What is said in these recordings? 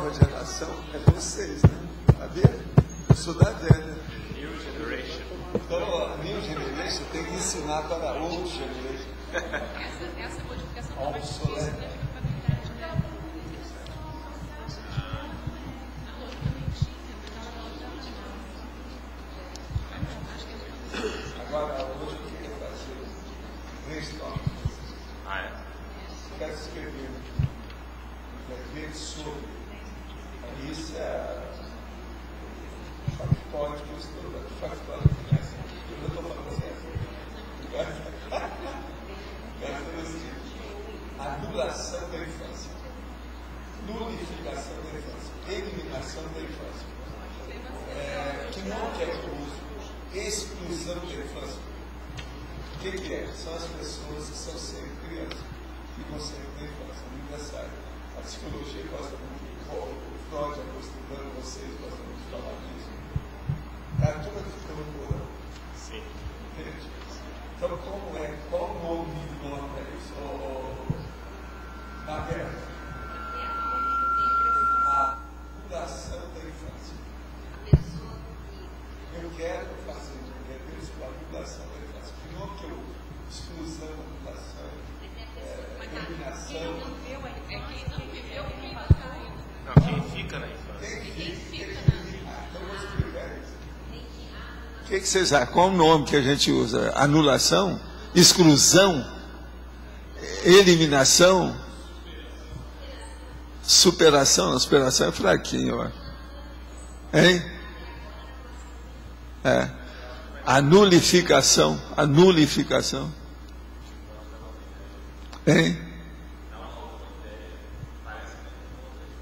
nova geração é vocês, né? Sabia? Eu sou da velha. New generation. Então, a New Generation tem que ensinar para a Old Generation. Essa modificação é mais difícil, né? Agora, hoje eu queria fazer um brainstorm. Ah, é? Eu quero escrever sobre. Isso é factório que eu estou factório que eu não estou falando assim. Anulação da infância, nulificação da infância, eliminação da infância. Que não quer que eu uso exclusão da infância. O que é? São as pessoas que são sempre crianças e conseguem da infância, aniversário. A psicologia gosta muito, o Freud acostumando vocês, gosta muito de falar disso. É a turma que ficou no porão. Sim. Entende? Então, como é? Qual o nome para isso? Na guerra. A fundação da infância. Eu quero fazer isso com a fundação da infância. Que nome que eu uso? Exclusão, fundação, eliminação. Não, quem fica na infância. Então, eu vou explicar isso. O que vocês acham? Qual o nome que a gente usa? Anulação? Exclusão? Eliminação? Superação? A superação é fraquinho, ó. Hein? É. A nulificação. A nulificação. Hein?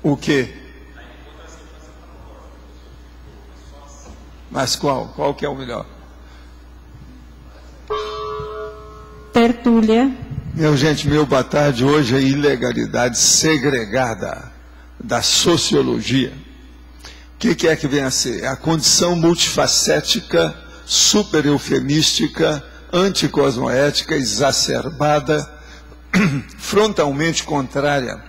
O quê? Mas qual? Qual que é o melhor? Tertúlia. Meu gente, meu boa tarde. Hoje é ilegalidade segregada da sociologia. O que é que vem a ser? É a condição multifacética, super eufemística, anticosmoética, exacerbada, frontalmente contrária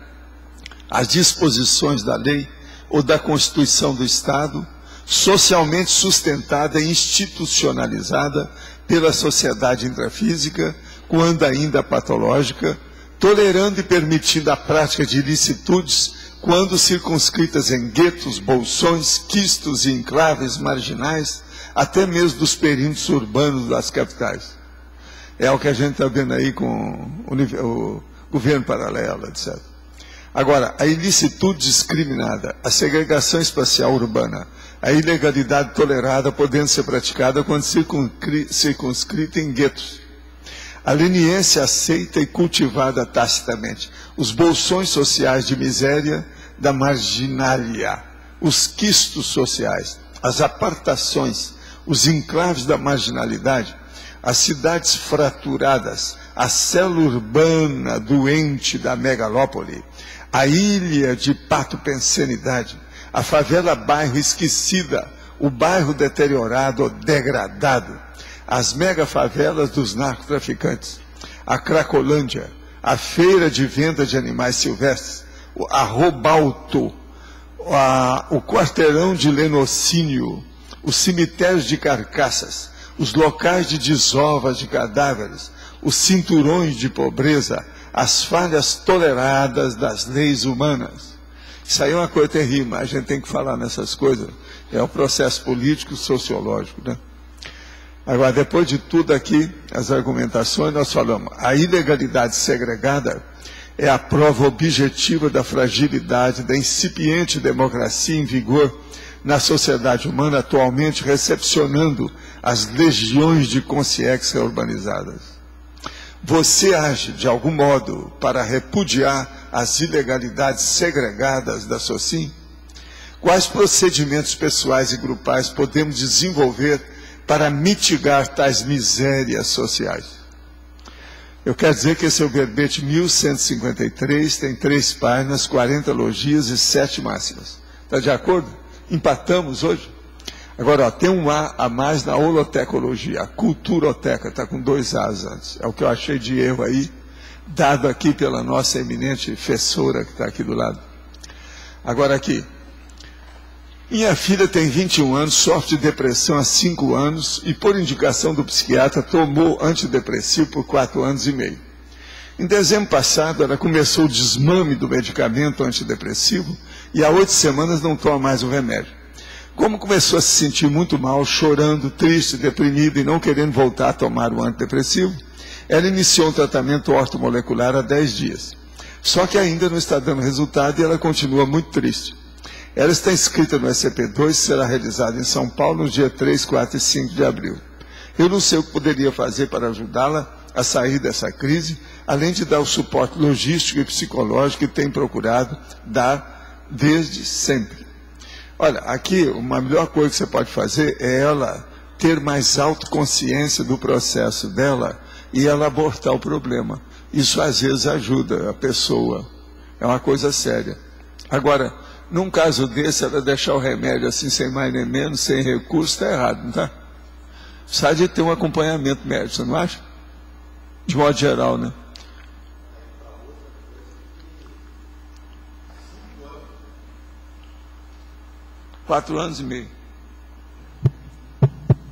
às disposições da lei ou da Constituição do Estado, socialmente sustentada e institucionalizada pela sociedade intrafísica, quando ainda patológica, tolerando e permitindo a prática de ilicitudes, quando circunscritas em guetos, bolsões, quistos e enclaves marginais, até mesmo dos perímetros urbanos das capitais. É o que a gente está vendo aí com o governo paralelo, etc. Agora, a ilicitude discriminada, a segregação espacial urbana, a ilegalidade tolerada podendo ser praticada quando circunscrita em guetos. A leniência aceita e cultivada tacitamente. Os bolsões sociais de miséria da marginalia, os quistos sociais, as apartações, os enclaves da marginalidade, as cidades fraturadas, a célula urbana doente da megalópole, a ilha de patopensenidade, a favela bairro esquecida, o bairro deteriorado ou degradado, as megafavelas dos narcotraficantes, a Cracolândia, a feira de venda de animais silvestres, a Robalto, o quarteirão de Lenocínio, os cemitérios de carcaças, os locais de desovas de cadáveres, os cinturões de pobreza, as falhas toleradas das leis humanas. Isso aí é uma coisa terrível, mas a gente tem que falar nessas coisas. É um processo político, sociológico, né? Agora, depois de tudo aqui, as argumentações, nós falamos, a ilegalidade segregada é a prova objetiva da fragilidade da incipiente democracia em vigor na sociedade humana atualmente, recepcionando as legiões de consciência urbanizadas. Você age, de algum modo, para repudiar as ilegalidades segregadas da SOCIM? Quais procedimentos pessoais e grupais podemos desenvolver para mitigar tais misérias sociais? Eu quero dizer que esse é o verbete 1153, tem 3 páginas, 40 elogios e 7 máximas. Está de acordo? Empatamos hoje? Agora, ó, tem um A a mais na holotecologia, a culturoteca, está com 2 As antes. É o que eu achei de erro aí, dado aqui pela nossa eminente professora que está aqui do lado. Agora aqui. Minha filha tem 21 anos, sofre de depressão há 5 anos e, por indicação do psiquiatra, tomou antidepressivo por 4 anos e meio. Em dezembro passado, ela começou o desmame do medicamento antidepressivo e há 8 semanas não toma mais o remédio. Como começou a se sentir muito mal, chorando, triste, deprimida e não querendo voltar a tomar o antidepressivo, ela iniciou um tratamento ortomolecular há 10 dias. Só que ainda não está dando resultado e ela continua muito triste. Ela está inscrita no SCP-2 e será realizada em São Paulo nos dias 3, 4 e 5 de abril. Eu não sei o que poderia fazer para ajudá-la a sair dessa crise, além de dar o suporte logístico e psicológico que tem procurado dar desde sempre. Olha, aqui, uma melhor coisa que você pode fazer é ela ter mais autoconsciência do processo dela e ela abortar o problema. Isso às vezes ajuda a pessoa. É uma coisa séria. Agora, num caso desse, ela deixar o remédio assim, sem mais nem menos, sem recurso, está errado, não está? Precisa de ter um acompanhamento médico, você não acha? De modo geral, né? Quatro anos e meio.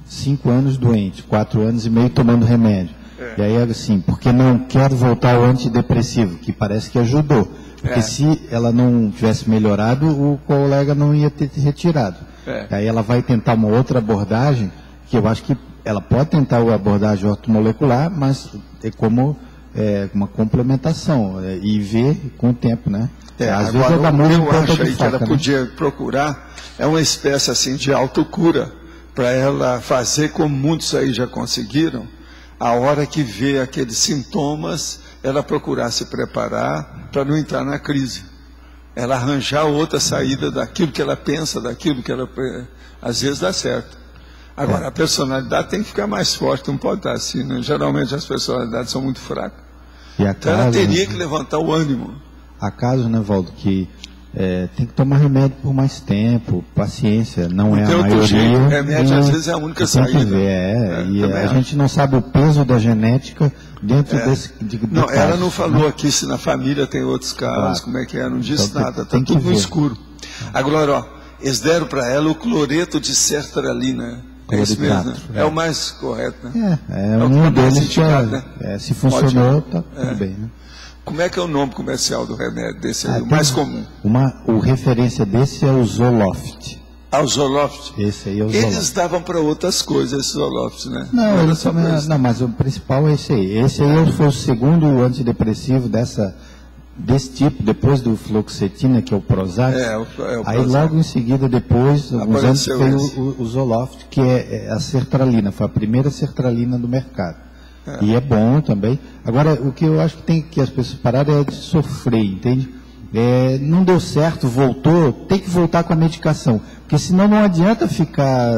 5 anos doente, 4 anos e meio tomando remédio. E aí, assim, porque não quero voltar ao antidepressivo, que parece que ajudou. Porque se ela não tivesse melhorado, o colega não ia ter retirado. Aí ela vai tentar uma outra abordagem, que eu acho que ela pode tentar a abordagem ortomolecular, mas é como uma complementação, e ver com o tempo, né? Às vezes eu acho aí que ela podia procurar uma espécie assim de autocura, para ela fazer como muitos aí já conseguiram, a hora que vê aqueles sintomas, ela procurar se preparar para não entrar na crise. Ela arranjar outra saída daquilo que ela pensa, daquilo que ela... Às vezes dá certo. Agora, a personalidade tem que ficar mais forte, não pode estar assim, né? Geralmente as personalidades são muito fracas. Então ela teria que levantar o ânimo. Há casos, né, Valdo, que tem que tomar remédio por mais tempo, paciência, não é a maioria. O remédio às vezes é a única saída. A gente não sabe o peso da genética dentro desse... Não, ela não falou aqui se na família tem outros casos, como é que é, não disse então, nada, está tudo no escuro. Agora, ó, eles deram para ela o cloreto de sertralina, é isso mesmo, né? É o mais correto, né? Um deles que se funcionou, está tudo bem, né? Como é que é o nome comercial do remédio desse aí, o mais comum? O referência desse é o Zoloft. O Zoloft? Esse aí é o Zoloft. Eles davam para outras coisas, esse Zoloft, né? Não, mas o principal é esse aí. Esse aí foi o segundo antidepressivo desse tipo, depois do fluoxetina, que é o Prozac. O Prozac. Aí logo em seguida, depois, alguns anos, veio o Zoloft, que é a sertralina, foi a primeira sertralina do mercado. E é bom também. Agora, o que eu acho que tem que as pessoas pararem é de sofrer, entende? Não deu certo, voltou, tem que voltar com a medicação. Porque senão não adianta ficar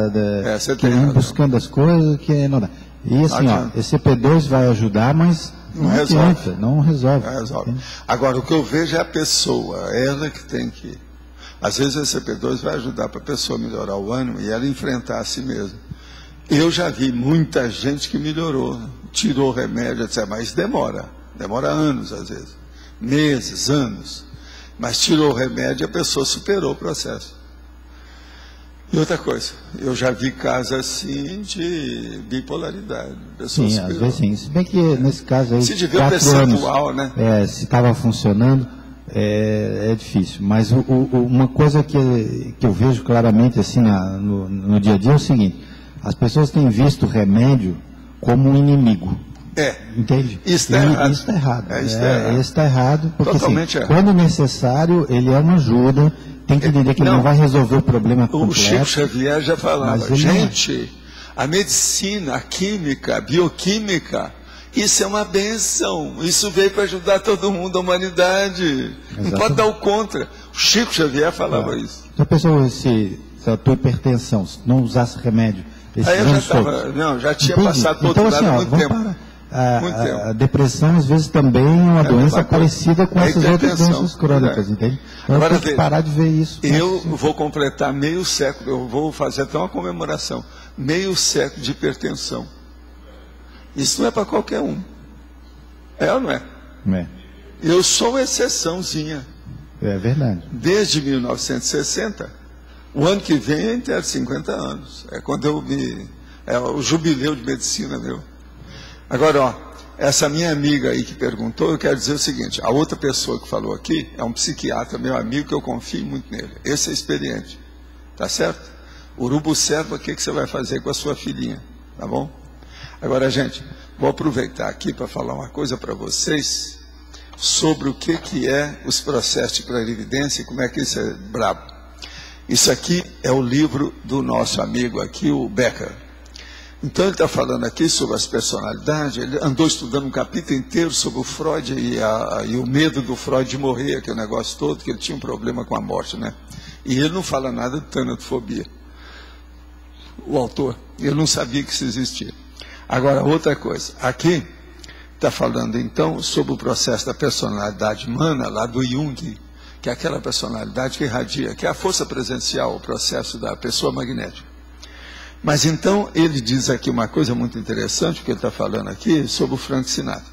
buscando as coisas que não dá. E assim, esse CP2 vai ajudar, mas não adianta, não resolve. Agora, o que eu vejo é a pessoa, ela que tem que... Às vezes esse CP2 vai ajudar para a pessoa melhorar o ânimo e ela enfrentar a si mesma. Eu já vi muita gente que melhorou, tirou remédio, etc., mas demora anos às vezes, meses, anos, mas tirou o remédio e a pessoa superou o processo. E outra coisa, eu já vi casos assim de bipolaridade, pessoa sim, superou. Às vezes sim, se bem que nesse caso aí, se tiver o percentual, né? Se estava funcionando, é difícil, mas uma coisa que eu vejo claramente assim no dia a dia é o seguinte: as pessoas têm visto o remédio como um inimigo. Entende? Isso está errado. Isso está errado. Isso está errado, porque totalmente assim, quando necessário, ele é uma ajuda, tem que entender que ele não vai resolver o problema completo. O Chico Xavier já falava, gente, a medicina, a química, a bioquímica, isso é uma benção, isso veio para ajudar todo mundo, a humanidade. Exatamente. Não pode dar o contra. O Chico Xavier falava isso. Já pensou se a tua hipertensão, se não usasse remédio, aí eu já tinha passado por outro lado há muito tempo. A depressão, às vezes, também é uma doença parecida com essas outras doenças crônicas, entende? Então, agora, tem que parar de ver isso. Eu vou completar meio século, eu vou fazer até uma comemoração, meio século de hipertensão. Isso não é para qualquer um. É ou não é? É. Eu sou uma exceçãozinha. É verdade. Desde 1960, o ano que vem eu inteiro 50 anos. É quando é o jubileu de medicina meu. Agora, ó, essa minha amiga aí que perguntou, eu quero dizer o seguinte, a outra pessoa que falou aqui é um psiquiatra, meu amigo, que eu confio muito nele. Esse é experiente, tá certo? Urubu serva, o que você vai fazer com a sua filhinha, tá bom? Agora, gente, vou aproveitar aqui para falar uma coisa para vocês sobre o que é os processos de clarividência e como é que isso é brabo. Isso aqui é o livro do nosso amigo aqui, o Becker. Então ele está falando aqui sobre as personalidades, ele andou estudando um capítulo inteiro sobre o Freud e o medo do Freud de morrer, aquele negócio todo, que ele tinha um problema com a morte, né? E ele não fala nada de tanatofobia. O autor, ele não sabia que isso existia. Agora, outra coisa, aqui está falando então sobre o processo da personalidade humana, lá do Jung, que é aquela personalidade que irradia, que é a força presencial, o processo da pessoa magnética. Mas então ele diz aqui uma coisa muito interessante, que ele está falando aqui sobre o Frank Sinatra.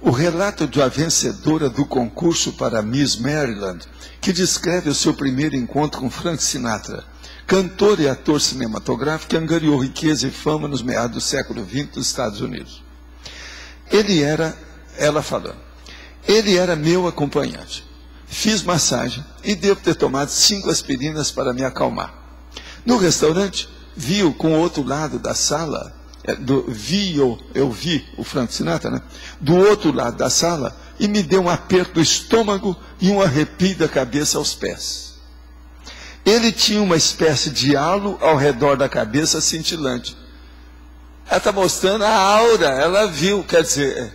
O relato de uma vencedora do concurso para Miss Maryland, que descreve o seu primeiro encontro com Frank Sinatra, cantor e ator cinematográfico que angariou riqueza e fama nos meados do século XX dos Estados Unidos. Ela falando, ele era meu acompanhante. Fiz massagem e devo ter tomado 5 aspirinas para me acalmar. No restaurante, vi-o com o outro lado da sala, eu vi o Frank Sinatra, né? Do outro lado da sala, e me deu um aperto do estômago e um arrepio da cabeça aos pés. Ele tinha uma espécie de halo ao redor da cabeça cintilante. Ela está mostrando a aura, ela viu, quer dizer,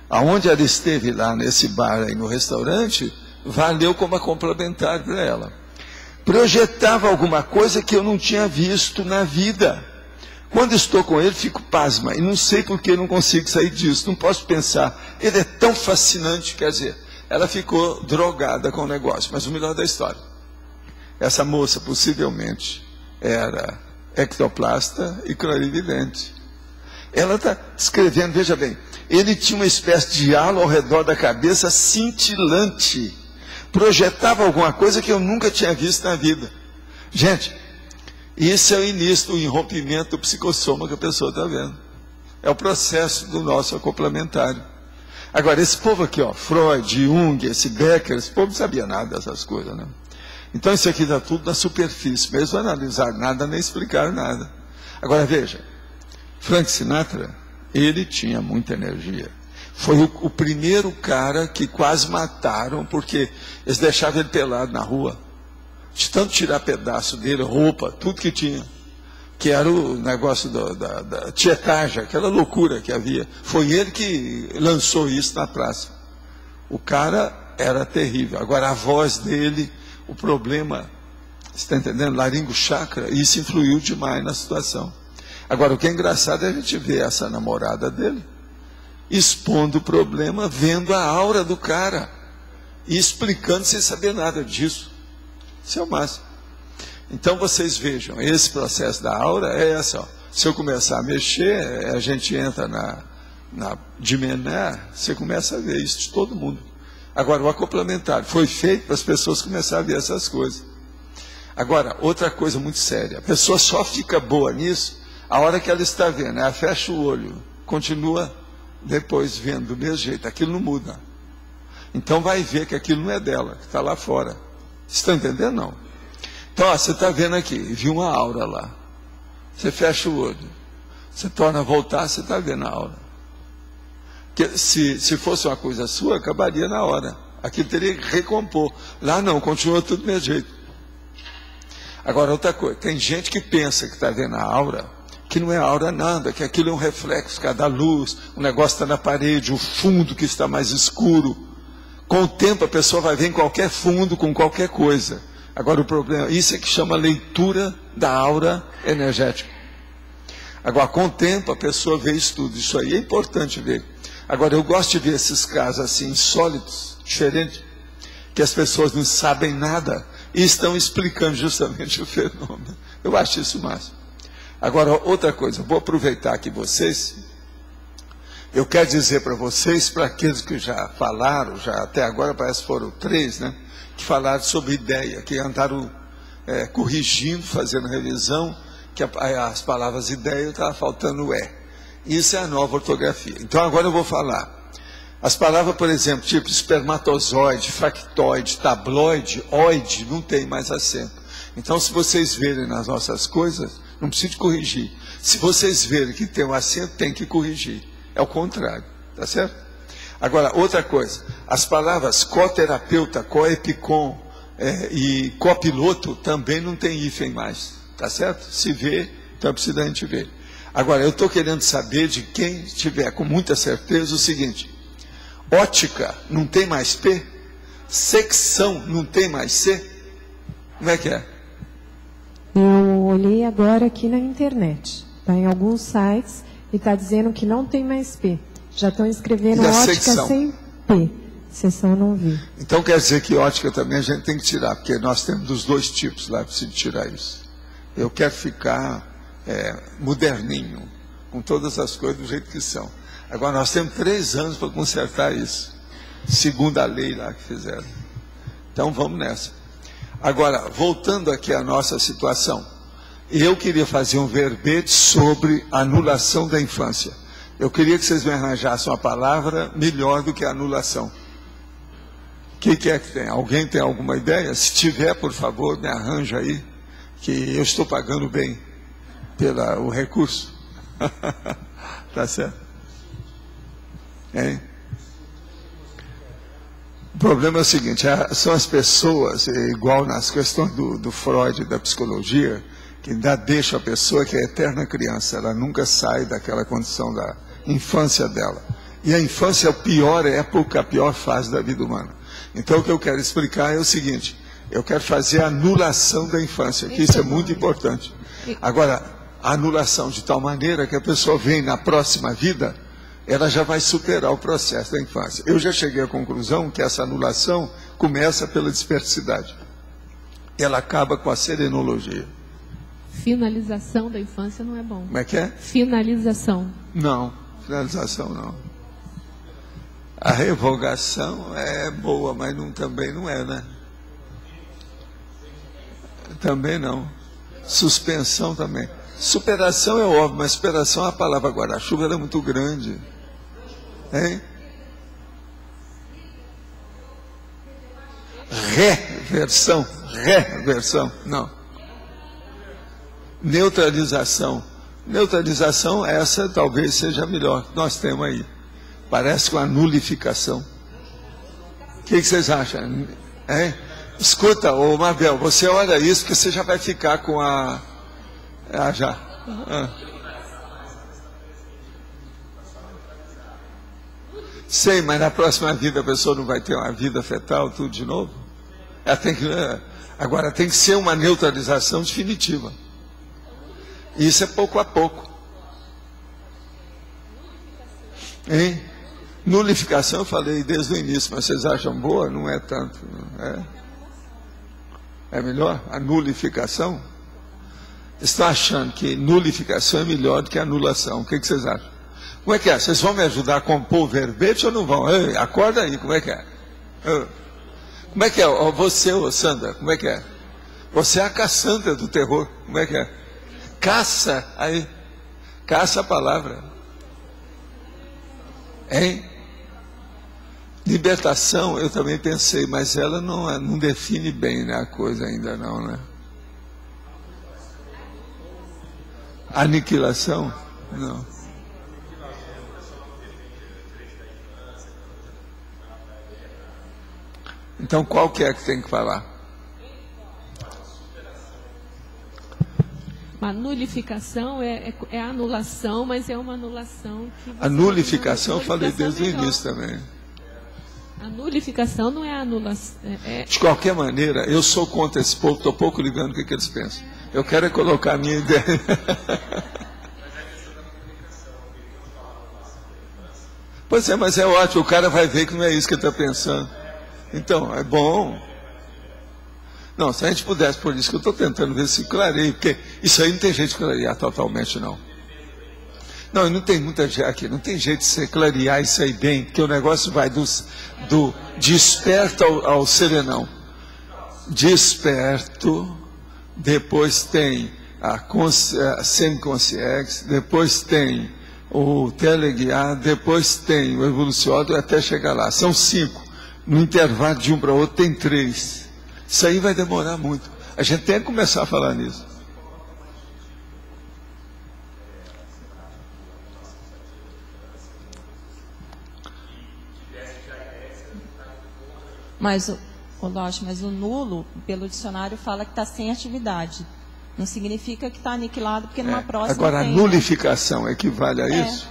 aonde ela esteve lá nesse bar aí no restaurante, valeu como a complementar para ela. Projetava alguma coisa que eu não tinha visto na vida. Quando estou com ele, fico pasma, e não sei por que não consigo sair disso, não posso pensar. Ele é tão fascinante, quer dizer, ela ficou drogada com o negócio. Mas o melhor da história, essa moça possivelmente era ectoplasta e clarividente. Ela está escrevendo, veja bem, ele tinha uma espécie de halo ao redor da cabeça cintilante. Projetava alguma coisa que eu nunca tinha visto na vida. Gente, isso é o início do irrompimento do psicossoma que a pessoa está vendo. É o processo do nosso complementário. Agora, esse povo aqui, ó, Freud, Jung, esse Becker, esse povo não sabia nada dessas coisas, né? Então isso aqui está tudo na superfície, mesmo analisar nada, nem explicar nada. Agora veja, Frank Sinatra, ele tinha muita energia. Foi o primeiro cara que quase mataram, porque eles deixavam ele pelado na rua. De tanto tirar pedaço dele, roupa, tudo que tinha. Que era o negócio da tietagem, aquela loucura que havia. Foi ele que lançou isso na praça. O cara era terrível. Agora a voz dele, o problema, você está entendendo? Laringo chakra, isso influiu demais na situação. Agora o que é engraçado é a gente ver essa namorada dele expondo o problema, vendo a aura do cara e explicando sem saber nada disso. Isso é o máximo. Então vocês vejam, esse processo da aura é essa, ó. Se eu começar a mexer, a gente entra na dimenar, você começa a ver isso de todo mundo. Agora, o acoplamentário foi feito para as pessoas começarem a ver essas coisas. Agora, outra coisa muito séria, a pessoa só fica boa nisso a hora que ela está vendo, ela fecha o olho, continua depois vendo do mesmo jeito, aquilo não muda. Então vai ver que aquilo não é dela, que está lá fora. Você está entendendo? Não. Então, ó, você está vendo aqui, viu uma aura lá. Você fecha o olho. Você torna a voltar, você está vendo a aura. Porque se fosse uma coisa sua, acabaria na hora. Aquilo teria que recompor. Lá não, continua tudo do mesmo jeito. Agora, outra coisa, tem gente que pensa que está vendo a aura, que não é aura nada, que aquilo é um reflexo, cada luz, o negócio está na parede, o fundo que está mais escuro. Com o tempo a pessoa vai ver em qualquer fundo, com qualquer coisa. Agora o problema, isso é que chama leitura da aura energética. Agora com o tempo a pessoa vê isso tudo, isso aí é importante ver. Agora eu gosto de ver esses casos assim, insólitos, diferentes, que as pessoas não sabem nada e estão explicando justamente o fenômeno. Eu acho isso o máximo. Agora outra coisa, vou aproveitar aqui vocês, Eu quero dizer para vocês, para aqueles que já falaram, já até agora parece que foram 3, né, que falaram sobre ideia, que andaram corrigindo, fazendo revisão, que as palavras ideia estava faltando o é. Isso é a nova ortografia. Então agora eu vou falar. As palavras, por exemplo, tipo espermatozoide, factoide, tabloide, oide, não tem mais acento. Então, se vocês verem nas nossas coisas, não precisa corrigir. Se vocês verem que tem um acento, tem que corrigir. É o contrário, tá certo? Agora, outra coisa, as palavras coterapeuta, coepicom e copiloto também não tem hífen mais, tá certo? Se vê, então precisa a gente ver. Agora, eu estou querendo saber de quem tiver com muita certeza o seguinte: ótica não tem mais P? Secção não tem mais C? Como é que é? Eu olhei agora aqui na internet. Está em alguns sites e está dizendo que não tem mais P. Já estão escrevendo ótica secção sem P. Seção não vi. Então quer dizer que ótica também a gente tem que tirar, porque nós temos dos 2 tipos lá, preciso tirar isso. Eu quero ficar moderninho, com todas as coisas do jeito que são. Agora nós temos 3 anos para consertar isso, segundo a lei lá que fizeram. Então vamos nessa. Agora, voltando aqui à nossa situação, eu queria fazer um verbete sobre anulação da infância. Eu queria que vocês me arranjassem uma palavra melhor do que anulação. O que é que tem? Alguém tem alguma ideia? Se tiver, por favor, me arranja aí, que eu estou pagando bem pelo recurso. Tá certo? Hein? O problema é o seguinte, são as pessoas, igual nas questões do Freud, da psicologia, que ainda deixa a pessoa que é eterna criança, ela nunca sai daquela condição da infância dela. E a infância é a pior época, a pior fase da vida humana. Então o que eu quero explicar é o seguinte, eu quero fazer a anulação da infância, que isso é muito importante. Agora, a anulação de tal maneira que a pessoa vem na próxima vida, ela já vai superar o processo da infância. Eu já cheguei à conclusão que essa anulação começa pela dispersidade. Ela acaba com a serenologia. Finalização da infância não é bom. Como é que é? Finalização. Não, finalização não. A revogação é boa, mas também não é, né? Também não. Suspensão também. Superação é óbvio, mas superação é a palavra guarda-chuva, ela é muito grande. Hein? Reversão, não. Neutralização. Neutralização, essa talvez seja a melhor que nós temos aí. Parece com a nulificação. O que vocês acham? Hein? Escuta, ô Mabel, você olha isso que você já vai ficar com a... já. Sei, mas na próxima vida a pessoa não vai ter uma vida fetal, tudo de novo? Ela tem que, agora tem que ser uma neutralização definitiva. Isso é pouco a pouco. Hein? Nulificação eu falei desde o início, mas vocês acham boa? Não é tanto. É melhor? A nulificação? Estão achando que nulificação é melhor do que anulação. O que vocês acham? Como é que é? Vocês vão me ajudar a compor o verbete ou não vão? Ei, acorda aí, como é que é? Como é que é? Você, Sandra, como é que é? Você é a Cassandra do terror, como é que é? Caça, aí. Caça a palavra. Hein? Libertação, eu também pensei, mas ela não define bem, né, a coisa ainda não, né? Aniquilação? Não. Então qual que é que tem que falar? A nulificação é a anulação, mas é uma anulação que... A nulificação eu falei desde o início também. A nulificação não é a anulação. De qualquer maneira, eu sou contra esse povo, estou pouco ligando o que eles pensam. Eu quero é colocar a minha ideia. Pois é, mas é ótimo, o cara vai ver que não é isso que ele está pensando. Então, é bom. Não, se a gente pudesse, por isso que eu estou tentando ver se clareia, porque isso aí não tem jeito de clarear totalmente, não. Não tem muita gente aqui, não tem jeito de você clarear isso aí bem, porque o negócio vai do desperto ao serenão. Desperto, depois tem a semiconsciência, depois tem o teleguiado, depois tem o evolucionado até chegar lá. São 5. No intervalo de um para outro tem 3. Isso aí vai demorar muito. A gente tem que começar a falar nisso. Mas o nulo, pelo dicionário, fala que está sem atividade. Não significa que está aniquilado, porque numa próxima agora, a nulificação equivale a isso?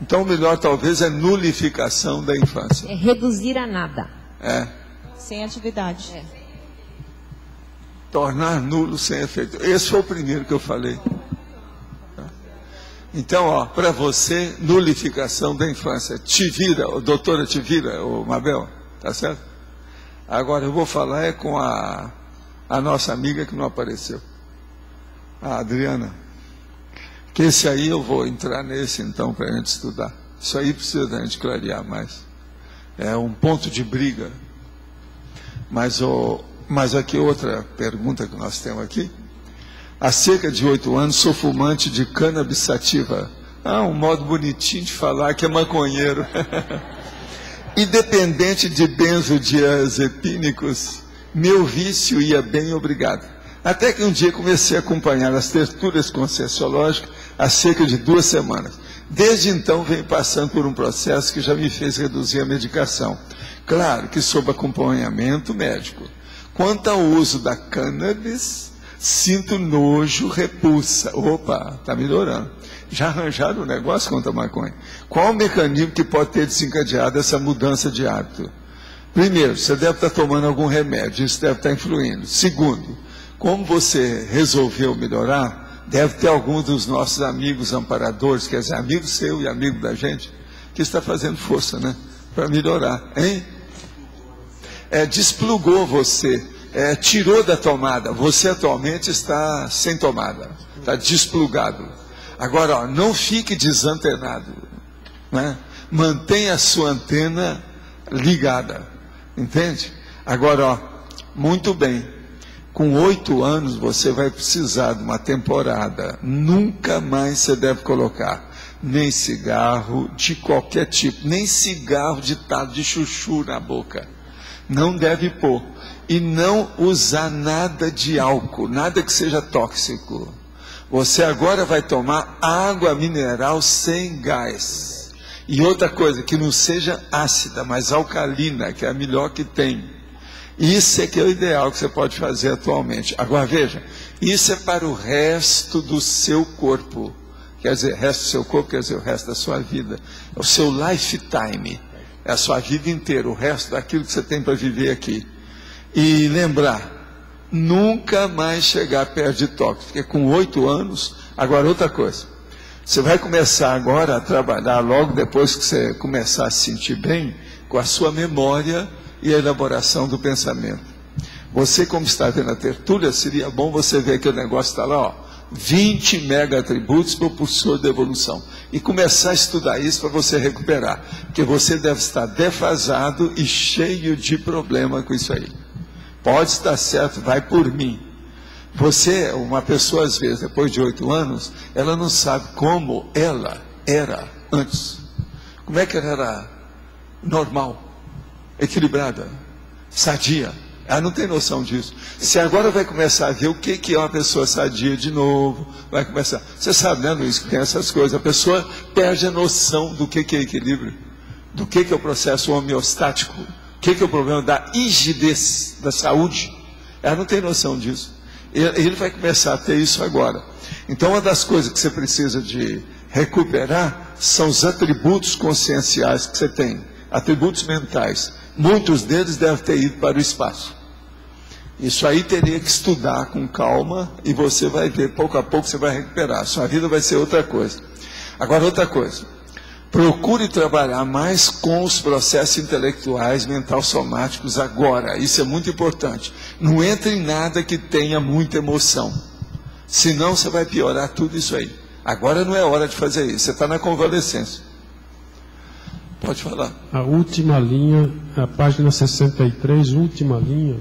Então, o melhor talvez é nulificação da infância. É reduzir a nada. Sem atividade. Tornar nulo sem efeito. Esse foi o primeiro que eu falei. Então, para você, nulificação da infância. Doutora Tivira, Mabel, tá certo? Agora, eu vou falar com a nossa amiga que não apareceu. A Adriana. Que esse aí eu vou entrar nesse então para a gente estudar. Isso aí precisa da gente clarear mais. É um ponto de briga. Mas aqui outra pergunta que nós temos aqui. Há cerca de 8 anos sou fumante de cannabis sativa. Um modo bonitinho de falar que é maconheiro. Independente de benzodiazepínicos, meu vício ia bem, obrigado. Até que um dia comecei a acompanhar as tertúlias conscienciológicas há cerca de 2 semanas. Desde então venho passando por um processo que já me fez reduzir a medicação. Claro que sob acompanhamento médico. Quanto ao uso da cannabis, sinto nojo, repulsa. Opa, está melhorando. Já arranjaram o negócio contra a maconha? Qual o mecanismo que pode ter desencadeado essa mudança de hábito? Primeiro, você deve estar tomando algum remédio, isso deve estar influindo. Segundo, como você resolveu melhorar, deve ter algum dos nossos amigos amparadores, quer dizer, amigo seu e amigo da gente, que está fazendo força, né? Para melhorar, hein? Desplugou você, tirou da tomada. Você atualmente está sem tomada, está desplugado. Agora, não fique desantenado, né? Mantenha a sua antena ligada, entende? Agora, muito bem. Com 8 anos você vai precisar de uma temporada. Nunca mais você deve colocar nem cigarro de qualquer tipo, nem cigarro ditado de chuchu na boca. Não deve pôr. E não usar nada de álcool, nada que seja tóxico. Você agora vai tomar água mineral sem gás. E outra coisa, que não seja ácida, mas alcalina, que é a melhor que tem. Isso é que é o ideal que você pode fazer atualmente. Agora veja, isso é para o resto do seu corpo. Quer dizer, o resto do seu corpo quer dizer o resto da sua vida. É o seu lifetime. É a sua vida inteira, o resto daquilo que você tem para viver aqui. E lembrar, nunca mais chegar perto de tóxico. Porque com 8 anos, agora outra coisa. Você vai começar agora a trabalhar, logo depois que você começar a se sentir bem, com a sua memória e a elaboração do pensamento. Você, como está vendo a tertúlia, seria bom você ver que o negócio está lá, 20 mega atributos propulsor da evolução. E começar a estudar isso para você recuperar. Porque você deve estar defasado e cheio de problema com isso aí. Pode estar certo, vai por mim. Você, uma pessoa às vezes, depois de 8 anos, ela não sabe como ela era antes. Como é que ela era normal, equilibrada, sadia. Ela não tem noção disso. Se agora vai começar a ver o que é uma pessoa sadia de novo, vai começar. Você sabe, né, Luiz, que tem essas coisas. A pessoa perde a noção do que é equilíbrio, do que é o processo homeostático, o que é o problema da rigidez da saúde. Ela não tem noção disso. Ele vai começar a ter isso agora. Então, uma das coisas que você precisa de recuperar são os atributos conscienciais que você tem, atributos mentais. Muitos deles devem ter ido para o espaço. Isso aí teria que estudar com calma e você vai ver, pouco a pouco você vai recuperar. Sua vida vai ser outra coisa. Agora, outra coisa. Procure trabalhar mais com os processos intelectuais, mental somáticos agora. Isso é muito importante. Não entre em nada que tenha muita emoção. Senão você vai piorar tudo isso aí. Agora não é hora de fazer isso, você está na convalescência. Pode falar. A última linha, a página 63, última linha,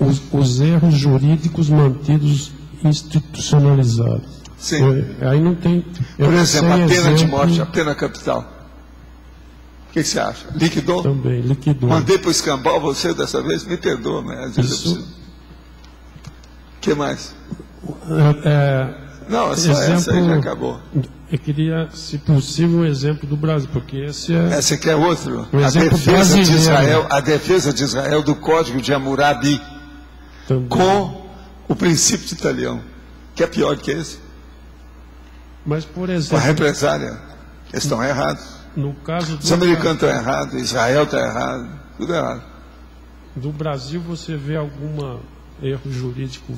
os erros jurídicos mantidos institucionalizados. Sim. Aí não tem... Por exemplo, a pena de morte, a pena capital. O que você acha? Liquidou? Também, liquidou. Mandei para o escambau você dessa vez? Me perdoa, mas às vezes eu preciso. O que mais? Não, só essa aí já acabou. Eu queria, se possível, um exemplo do Brasil, porque esse é... Essa aqui é outro. Um A defesa de Israel do Código de Hammurabi também. Com o princípio italiano, que é pior que esse. Mas, por exemplo... A represália, eles estão errados. No caso do Os americanos estão errados, Israel está errado, tudo errado. Do Brasil, você vê alguma... erro jurídico,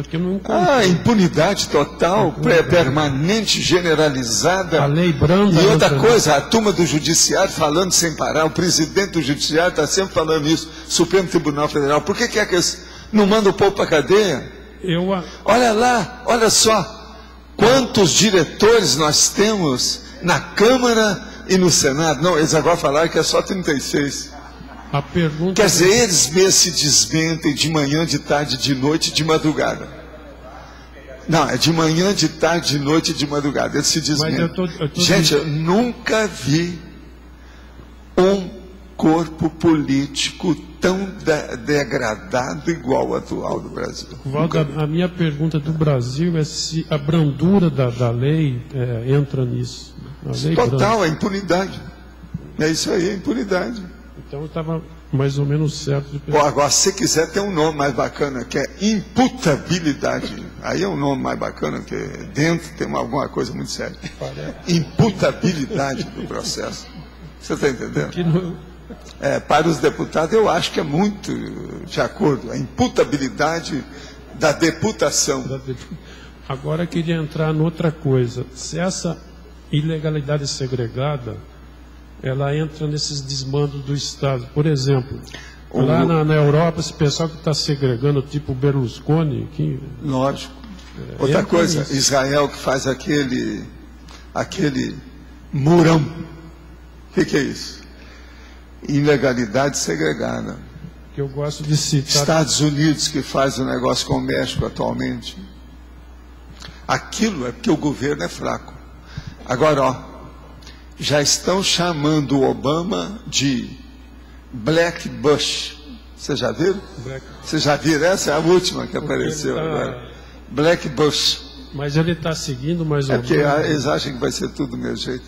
que eu não encontro. Impunidade total, permanente, generalizada. A lei branda. E outra coisa, a turma do judiciário falando sem parar, o presidente do judiciário está sempre falando isso, Supremo Tribunal Federal. Por que é que eles não mandam o povo para a cadeia? Olha lá, olha só, quantos diretores nós temos na Câmara e no Senado. Não, eles agora falaram que é só 36. A pergunta Quer dizer, eles mesmos se desmentem de manhã, de tarde, de noite, de madrugada. Não, é de manhã, de tarde, de noite, de madrugada. Eles se desmentem. Gente, eu nunca vi um corpo político tão degradado igual ao atual do Brasil. Walter, a minha pergunta do Brasil é se a brandura da lei entra nisso. Total, a impunidade. É isso aí, a impunidade. Então eu estava mais ou menos certo. Agora, se quiser, tem um nome mais bacana, que é imputabilidade. Aí é um nome mais bacana, que dentro tem alguma coisa muito séria. Imputabilidade do processo. Você está entendendo? Para os deputados, eu acho que é muito de acordo. A imputabilidade da deputação. Agora eu queria entrar noutra coisa. Se essa ilegalidade segregada... ela entra nesses desmandos do Estado. Por exemplo, lá na Europa, esse pessoal que está segregando, tipo Berlusconi... Lógico. Outra coisa, nisso. Israel que faz aquele murão. O que é isso? Ilegalidade segregada. Que eu gosto de citar... Estados Unidos que faz o negócio com o México atualmente. Aquilo é porque o governo é fraco. Agora, ó, já estão chamando o Obama de Black Bush. Vocês já viram? Vocês já viram? Essa é a última que apareceu agora. Black Bush. Mas ele está seguindo mais ou menos. É porque eles acham que vai ser tudo do mesmo jeito.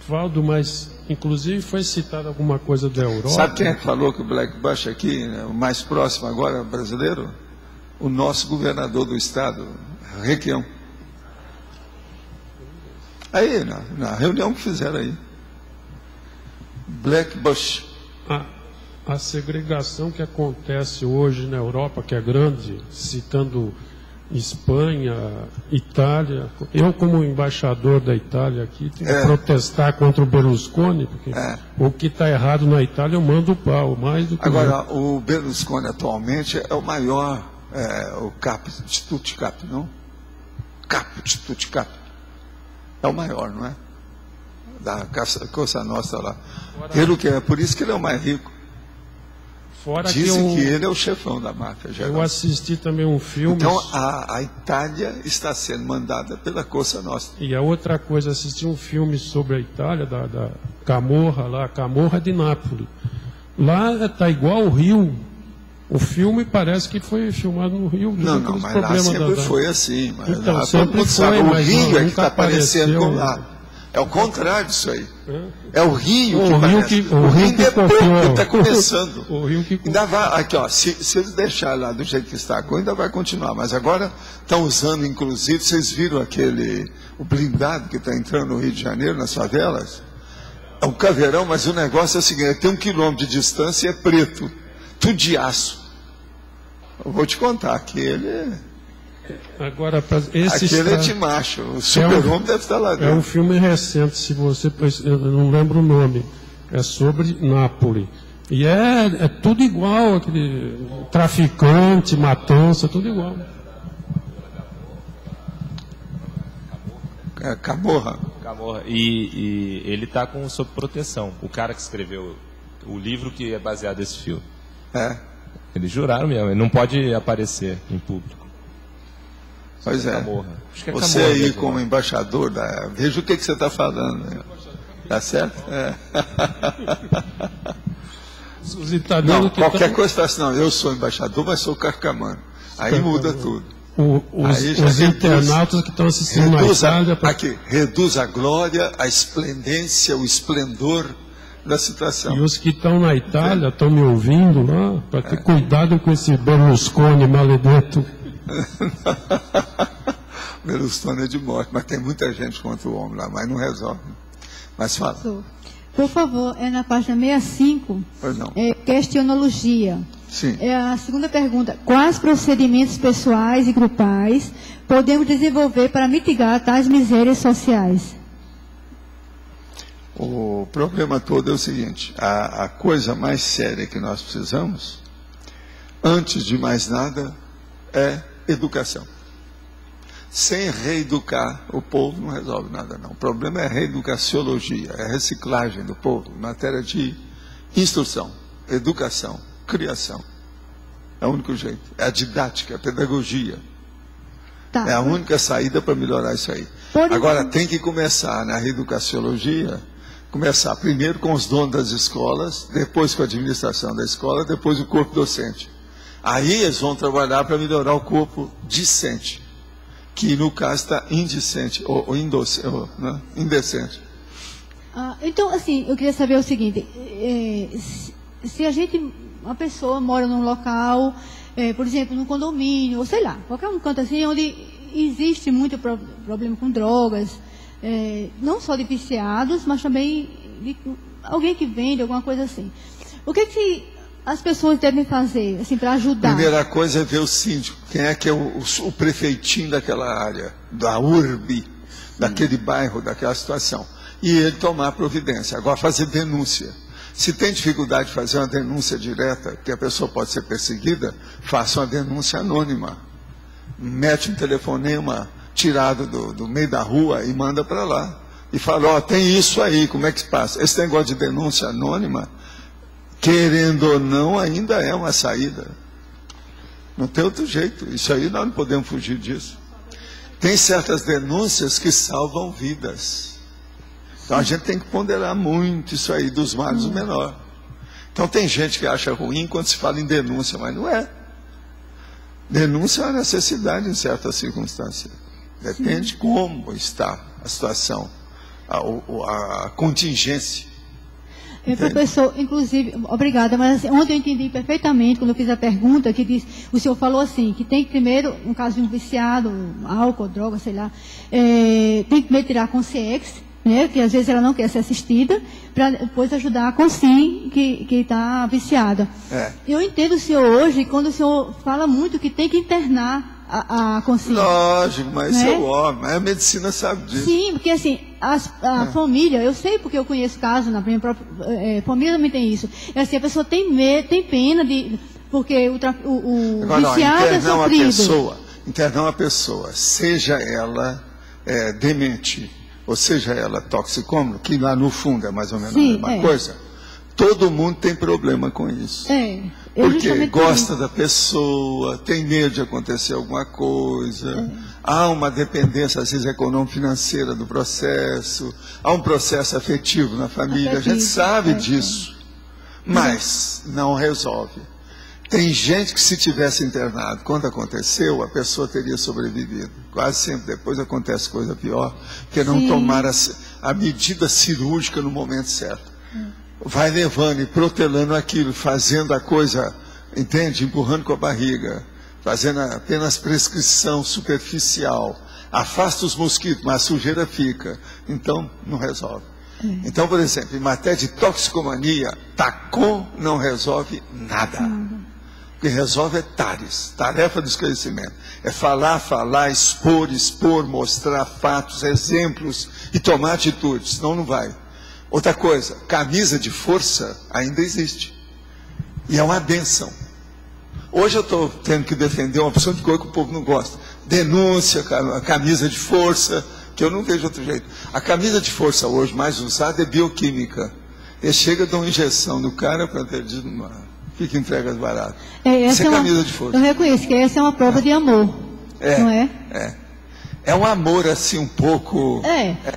Valdo, mas inclusive foi citado alguma coisa da Europa. Sabe quem é que falou que o Black Bush aqui, né, o mais próximo agora brasileiro? O nosso governador do estado, Requião. Aí, na reunião que fizeram aí. Black Bush. A segregação que acontece hoje na Europa, que é grande, citando Espanha, Itália. Eu, como embaixador da Itália aqui, tenho que protestar contra o Berlusconi, porque o que está errado na Itália eu mando o pau, mais do que... Agora, o Berlusconi atualmente é o maior, o Capo de Tutti Capi, não? Capo de Tutti Capi. É o maior, não é? Da Cosa Nostra lá. Por isso que ele é o mais rico. Dizem que ele é o chefão da máfia. Eu assisti também um filme... Então, a Itália está sendo mandada pela Cosa Nostra. E a outra coisa, assisti um filme sobre a Itália, da Camorra, lá, Camorra de Nápoles. Lá está igual o Rio. O filme parece que foi filmado no Rio. Não, mas lá sempre foi assim. Mas então, lá, sempre foi, o mas Rio é que está aparecendo aparecendo lá. É o contrário disso aí. É o Rio que parece. O Rio ainda é pouco, está começando. O Rio que... Ainda vai, aqui, ó, se eles deixarem lá do jeito que está, ainda vai continuar. Mas agora estão usando, inclusive, vocês viram o blindado que está entrando no Rio de Janeiro, nas favelas? É um caveirão, mas o negócio é o seguinte, tem 1 quilômetro de distância e é preto. Tudo de aço. Eu vou te contar, aquele Agora, aquele é de macho. O Super-Homem deve estar lá dentro. É um filme recente, se você... Eu não lembro o nome. É sobre Nápoles. E é tudo igual, aquele traficante, matança, tudo igual. Camorra. Camorra. E ele está sob proteção. O cara que escreveu o livro que é baseado nesse filme. Eles juraram mesmo, ele não pode aparecer em público. Pois é. Camorra. Acho que é você Camorra aí mesmo, como embaixador, veja o que você está falando. Né? Tá certo? Os italianos não, qualquer coisa fala assim, não, eu sou embaixador, mas sou carcamano. Aí muda tudo. Os internautas que estão assistindo na Itália... reduz a glória, a esplendência, o esplendor da situação. E os que estão na Itália estão me ouvindo lá, para ter cuidado com esse Berlusconi maledetto. Berlusconi é de morte, mas tem muita gente contra o homem lá, mas não resolve. Mas fala. Por favor, na página 65, questionologia. Sim. A segunda pergunta, quais procedimentos pessoais e grupais podemos desenvolver para mitigar tais misérias sociais? O problema todo é o seguinte, a coisa mais séria que nós precisamos, antes de mais nada, é educação. Sem reeducar o povo não resolve nada não. O problema é a reeducaciologia, é a reciclagem do povo, em matéria de instrução, educação, criação. É o único jeito. É a didática, a pedagogia. É a única saída para melhorar isso aí. Agora, tem que começar na reeducaciologia, começar primeiro com os donos das escolas, depois com a administração da escola, depois o corpo docente. Aí eles vão trabalhar para melhorar o corpo discente, que no caso está indecente, ou indecente. Então, assim, eu queria saber o seguinte, se uma pessoa mora num local, por exemplo, num condomínio, ou sei lá, qualquer um canto assim, onde existe muito problema com drogas, não só de viciados, mas também de alguém que vende, alguma coisa assim. O que as pessoas devem fazer, assim, para ajudar? Primeira coisa é ver o síndico, quem é que é o prefeitinho daquela área, da urbe, daquele bairro, daquela situação. E ele tomar providência. Agora, fazer denúncia. Se tem dificuldade de fazer uma denúncia direta, que a pessoa pode ser perseguida, faça uma denúncia anônima. Mete um telefonema tirado do meio da rua e manda para lá. E fala, tem isso aí, como é que se passa? Esse negócio de denúncia anônima, querendo ou não, ainda é uma saída. Não tem outro jeito. Isso aí nós não podemos fugir disso. Tem certas denúncias que salvam vidas. Então a gente tem que ponderar muito isso aí, dos males o menor. Então tem gente que acha ruim quando se fala em denúncia, mas não é. Denúncia é uma necessidade em certas circunstâncias. Depende de como está a situação, a contingência. Professor, inclusive, obrigada, mas assim, ontem eu entendi perfeitamente, quando eu fiz a pergunta, o senhor falou assim, que tem que primeiro, no caso de um viciado, álcool, droga, sei lá, tem que primeiro tirar a consciência, né, que às vezes ela não quer ser assistida, para depois ajudar a consciência que está viciada. Eu entendo o senhor hoje, quando o senhor fala muito que tem que internar a consciência. Lógico, mas isso é óbvio, a medicina sabe disso. Sim, porque assim, a família, eu sei porque eu conheço casos, na minha própria família também tem isso. É assim, a pessoa tem medo, tem pena porque o agora, viciado é sofrido. Internar uma pessoa, seja ela demente, ou seja ela toxicômano, que lá no fundo é mais ou menos a mesma coisa, todo mundo tem problema com isso. Porque gosta da pessoa, tem medo de acontecer alguma coisa, há uma dependência, às vezes, econômico-financeira do processo, há um processo afetivo na família, a gente sabe disso, mas não resolve. Tem gente que, se tivesse internado quando aconteceu, a pessoa teria sobrevivido. Quase sempre depois acontece coisa pior, porque não tomaram a medida cirúrgica no momento certo. Vai levando e protelando aquilo, fazendo a coisa, entende? Empurrando com a barriga, fazendo apenas prescrição superficial. Afasta os mosquitos, mas a sujeira fica. Então, não resolve. Então, por exemplo, em matéria de toxicomania, TACOM não resolve nada. O que resolve é TARES, tarefa do esclarecimento. É falar, expor, mostrar fatos, exemplos e tomar atitudes, senão não vai. Outra coisa, camisa de força ainda existe. E é uma bênção. Hoje eu estou tendo que defender uma opção de coisa que o povo não gosta. Denúncia, camisa de força, que eu não vejo outro jeito. A camisa de força hoje mais usada é bioquímica. Ele chega, dá uma injeção no cara, para ele diz, fica entrega barato. Essa é camisa de força. Eu reconheço que essa é uma prova de amor, não é? É um amor assim um pouco...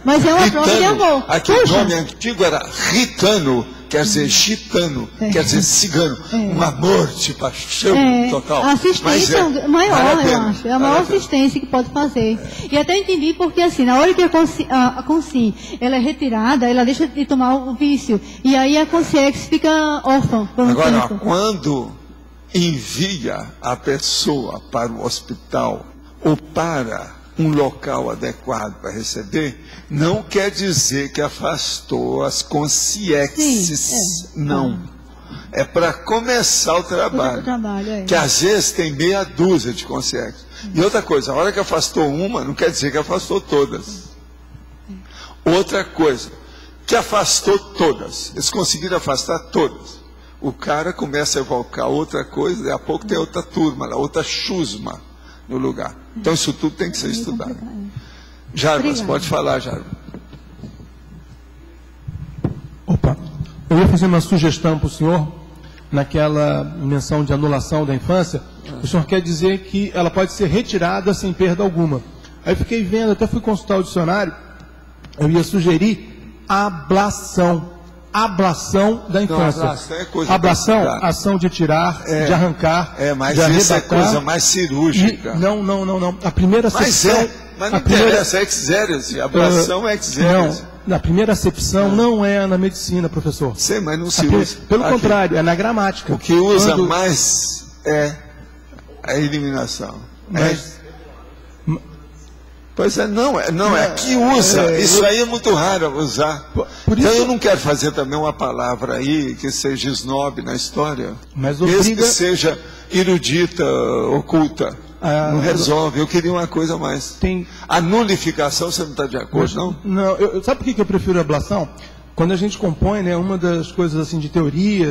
mas é uma ritano. Prova de amor. Aqui o nome antigo era ritano, quer dizer gitano, quer dizer cigano. Um amor de paixão total. A assistência maior, eu acho. É a maior assistência que pode fazer. E até entendi porque, assim, na hora que a Consim ela é retirada, ela deixa de tomar o vício. E aí a Consciex fica órfã por um Agora, tempo. quando envia a pessoa para o hospital ou para um local adequado para receber, não quer dizer que afastou as consciências. Não. É para começar o trabalho. Que às vezes tem meia dúzia de consciências. E outra coisa, a hora que afastou uma, não quer dizer que afastou todas. Outra coisa, que afastou todas. Eles conseguiram afastar todas. O cara começa a evocar outra coisa, daqui a pouco tem outra turma, outra chusma no lugar. Então isso tudo tem que ser estudado. Jarbas, pode falar, Jarbas. Opa, eu ia fazer uma sugestão para o senhor, naquela menção de anulação da infância. O senhor quer dizer que ela pode ser retirada sem perda alguma. Aí fiquei vendo, até fui consultar o dicionário, eu ia sugerir ablação. Ablação da infância. Não, ablação, ação de tirar, de arrancar, mas de arrebatar. Isso é coisa mais cirúrgica. Não. A primeira acepção... Mas não interessa, é exérese. Ablação é exérese. Não, a primeira acepção não é na medicina, professor. Sim, mas não se usa. Pelo contrário, é na gramática. O que usa mais é a eliminação. Pois é, é que usa. Isso aí é muito raro usar. Então eu não quero fazer também uma palavra aí que seja snob na história, mas mesmo que seja erudita, oculta. Não resolve. Eu queria uma coisa a mais. A nulificação, você não está de acordo, não? Não, sabe por que eu prefiro a ablação? Quando a gente compõe, né, uma das coisas assim de teoria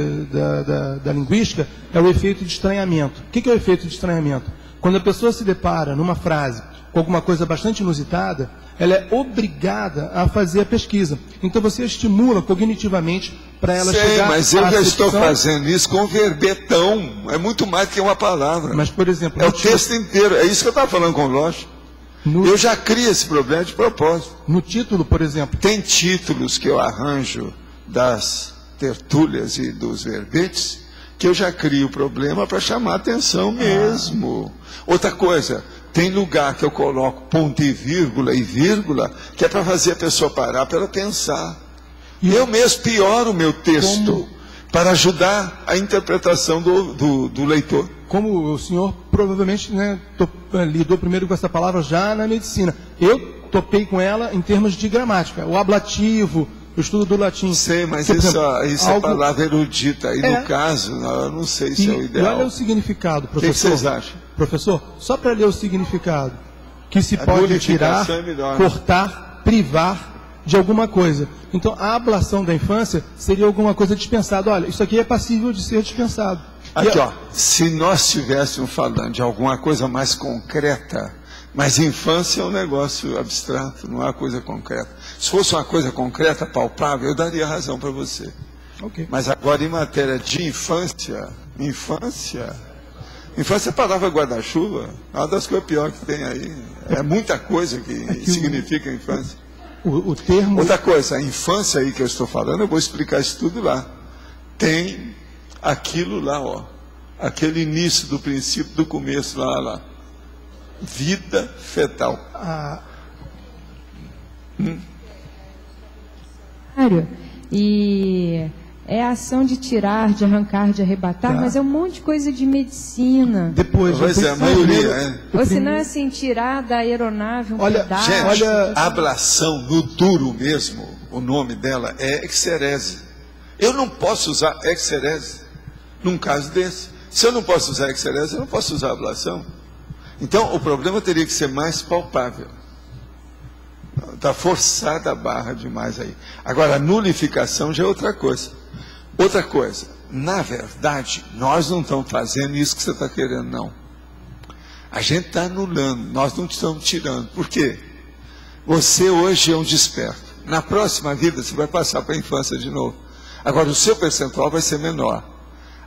da linguística é o efeito de estranhamento. O que é o efeito de estranhamento? Quando a pessoa se depara numa frase com alguma coisa bastante inusitada, ela é obrigada a fazer a pesquisa. Então você estimula cognitivamente para ela chegar... mas eu já estou fazendo isso com verbetão. É muito mais que uma palavra. Mas, por exemplo... É o texto inteiro. É isso que eu estava falando com o Loche. Eu já crio esse problema de propósito. No título, por exemplo... Tem títulos que eu arranjo das tertúlias e dos verbetes que eu já crio o problema para chamar a atenção mesmo. Outra coisa... Tem lugar que eu coloco ponto e vírgula, que é para fazer a pessoa parar para ela pensar. E eu mesmo pioro o meu texto para ajudar a interpretação do leitor. Como o senhor provavelmente lidou primeiro com essa palavra já na medicina. Eu topei com ela em termos de gramática. O ablativo, o estudo do latim. Sei, mas isso é palavra erudita. E no caso, eu não sei se é o ideal. Olha o significado, professor. O que vocês acham? Professor, só para ler o significado, que se pode tirar, cortar, privar de alguma coisa. Então, a ablação da infância seria alguma coisa dispensada. Olha, isso aqui é passível de ser dispensado. Aqui, se nós estivéssemos falando de alguma coisa mais concreta, mas infância é um negócio abstrato, não é uma coisa concreta. Se fosse uma coisa concreta, palpável, eu daria razão para você. Okay. Mas agora, em matéria de infância é a palavra guarda-chuva, é uma das coisas piores que tem aí. É muita coisa que significa infância. O termo... Outra coisa, a infância aí que eu estou falando, eu vou explicar isso tudo lá. Tem aquilo lá, aquele início do princípio, do começo lá. Vida fetal. E é a ação de tirar, de arrancar, de arrebatar, mas é um monte de coisa de medicina. Depois a maioria, Ou se não é assim, tirar da aeronave um pedaço. Gente, a ablação no duro mesmo, o nome dela é exerese. Eu não posso usar exerese num caso desse. Se eu não posso usar exerese, eu não posso usar ablação. Então, o problema teria que ser mais palpável. Está forçada a barra demais aí. Agora, a nulificação já é outra coisa. Outra coisa, na verdade, nós não estamos fazendo isso que você está querendo, não. A gente está anulando, nós não estamos tirando. Por quê? Você hoje é um desperto. Na próxima vida você vai passar para a infância de novo. Agora o seu percentual vai ser menor.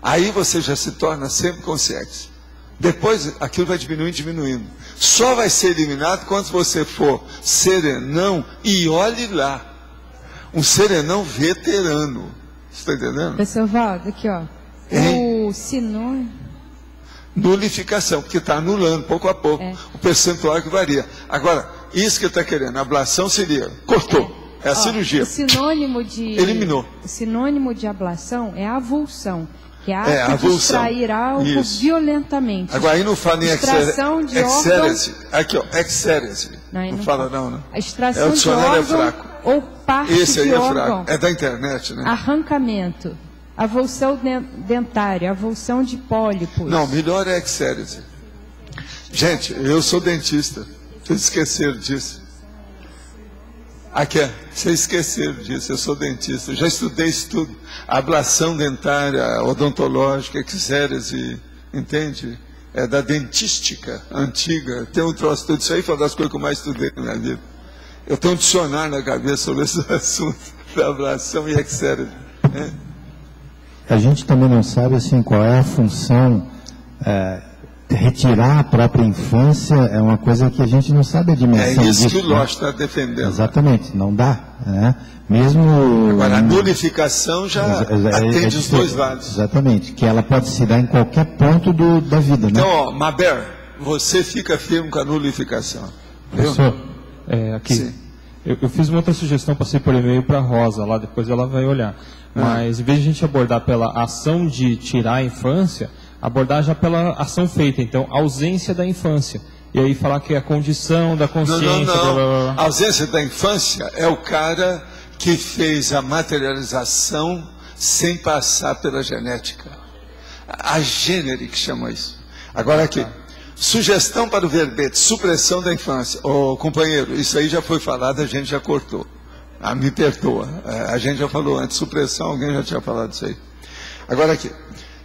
Aí você já se torna sempre consciente. Depois aquilo vai diminuindo. Só vai ser eliminado quando você for serenão, e olhe lá. Um serenão veterano. Você está entendendo? Professor Valdo, aqui ó. O sinônimo. Nulificação, porque está anulando pouco a pouco. O percentual que varia. Agora, isso que ele está querendo, a ablação seria, cortou. É a cirurgia. O sinônimo de... Eliminou. O sinônimo de ablação é avulsão. Que é a de extrair algo violentamente. Agora aí não fala em extração de exérese. Aqui, ó, exérese. Não fala não. A extração de órgão é fraco. Ou parte Esse aí de é órgão. fraco. É da internet, né? Arrancamento. Avulsão dentária, avulsão de pólipos. Não, melhor é exérese. Gente, eu sou dentista. Vocês esqueceram disso. Aqui, vocês esqueceram disso, eu sou dentista, eu já estudei isso tudo. Ablação dentária, odontológica, exérese, entende? É da dentística antiga. Tem um troço, tudo isso aí foi uma das coisas que eu mais estudei na minha vida. Eu tenho um dicionário na cabeça sobre esses assuntos da ablação e exérese. A gente também não sabe assim, qual é a função. Retirar a própria infância é uma coisa que a gente não sabe a dimensão. É isso disso, que o Lógico está defendendo. Exatamente, não dá. Né? Mesmo. Agora, a nulificação já atende os dois lados. Exatamente, que ela pode se dar em qualquer ponto da vida. Então, né? ó, Maber, você fica firme com a nulificação. Professor, aqui. Eu fiz uma outra sugestão, passei por e-mail para a Rosa, lá depois ela vai olhar. Mas em vez de a gente abordar pela ação de tirar a infância, abordar já pela ação feita, então, ausência da infância. E aí falar que é a condição da consciência... Não. A ausência da infância é o cara que fez a materialização sem passar pela genética. A gênere que chama isso. Agora aqui, sugestão para o verbete, supressão da infância. Ô, companheiro, isso aí já foi falado, a gente já cortou. Me perdoa, a gente já falou antes, supressão, alguém já tinha falado isso aí. Agora aqui...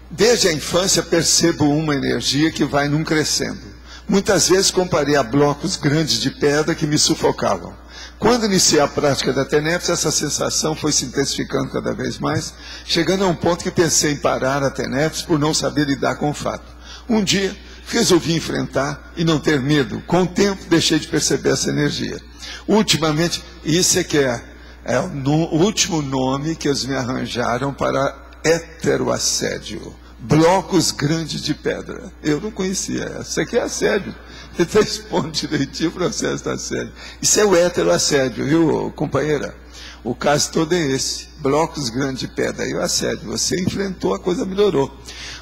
Desde a infância percebo uma energia que vai num crescendo. Muitas vezes comparei a blocos grandes de pedra que me sufocavam. Quando iniciei a prática da TENEPS, essa sensação foi se intensificando cada vez mais, chegando a um ponto que pensei em parar a TENEPS por não saber lidar com o fato. Um dia, resolvi enfrentar e não ter medo. Com o tempo, deixei de perceber essa energia. Ultimamente, isso é que é o último nome que eles me arranjaram para heteroassédio, blocos grandes de pedra. Eu não conhecia essa. Isso aqui é assédio. Você está expondo direitinho o processo de assédio. Isso é o heteroassédio, viu, companheira? O caso todo é esse. Blocos grandes de pedra. Aí o assédio. Você enfrentou, a coisa melhorou.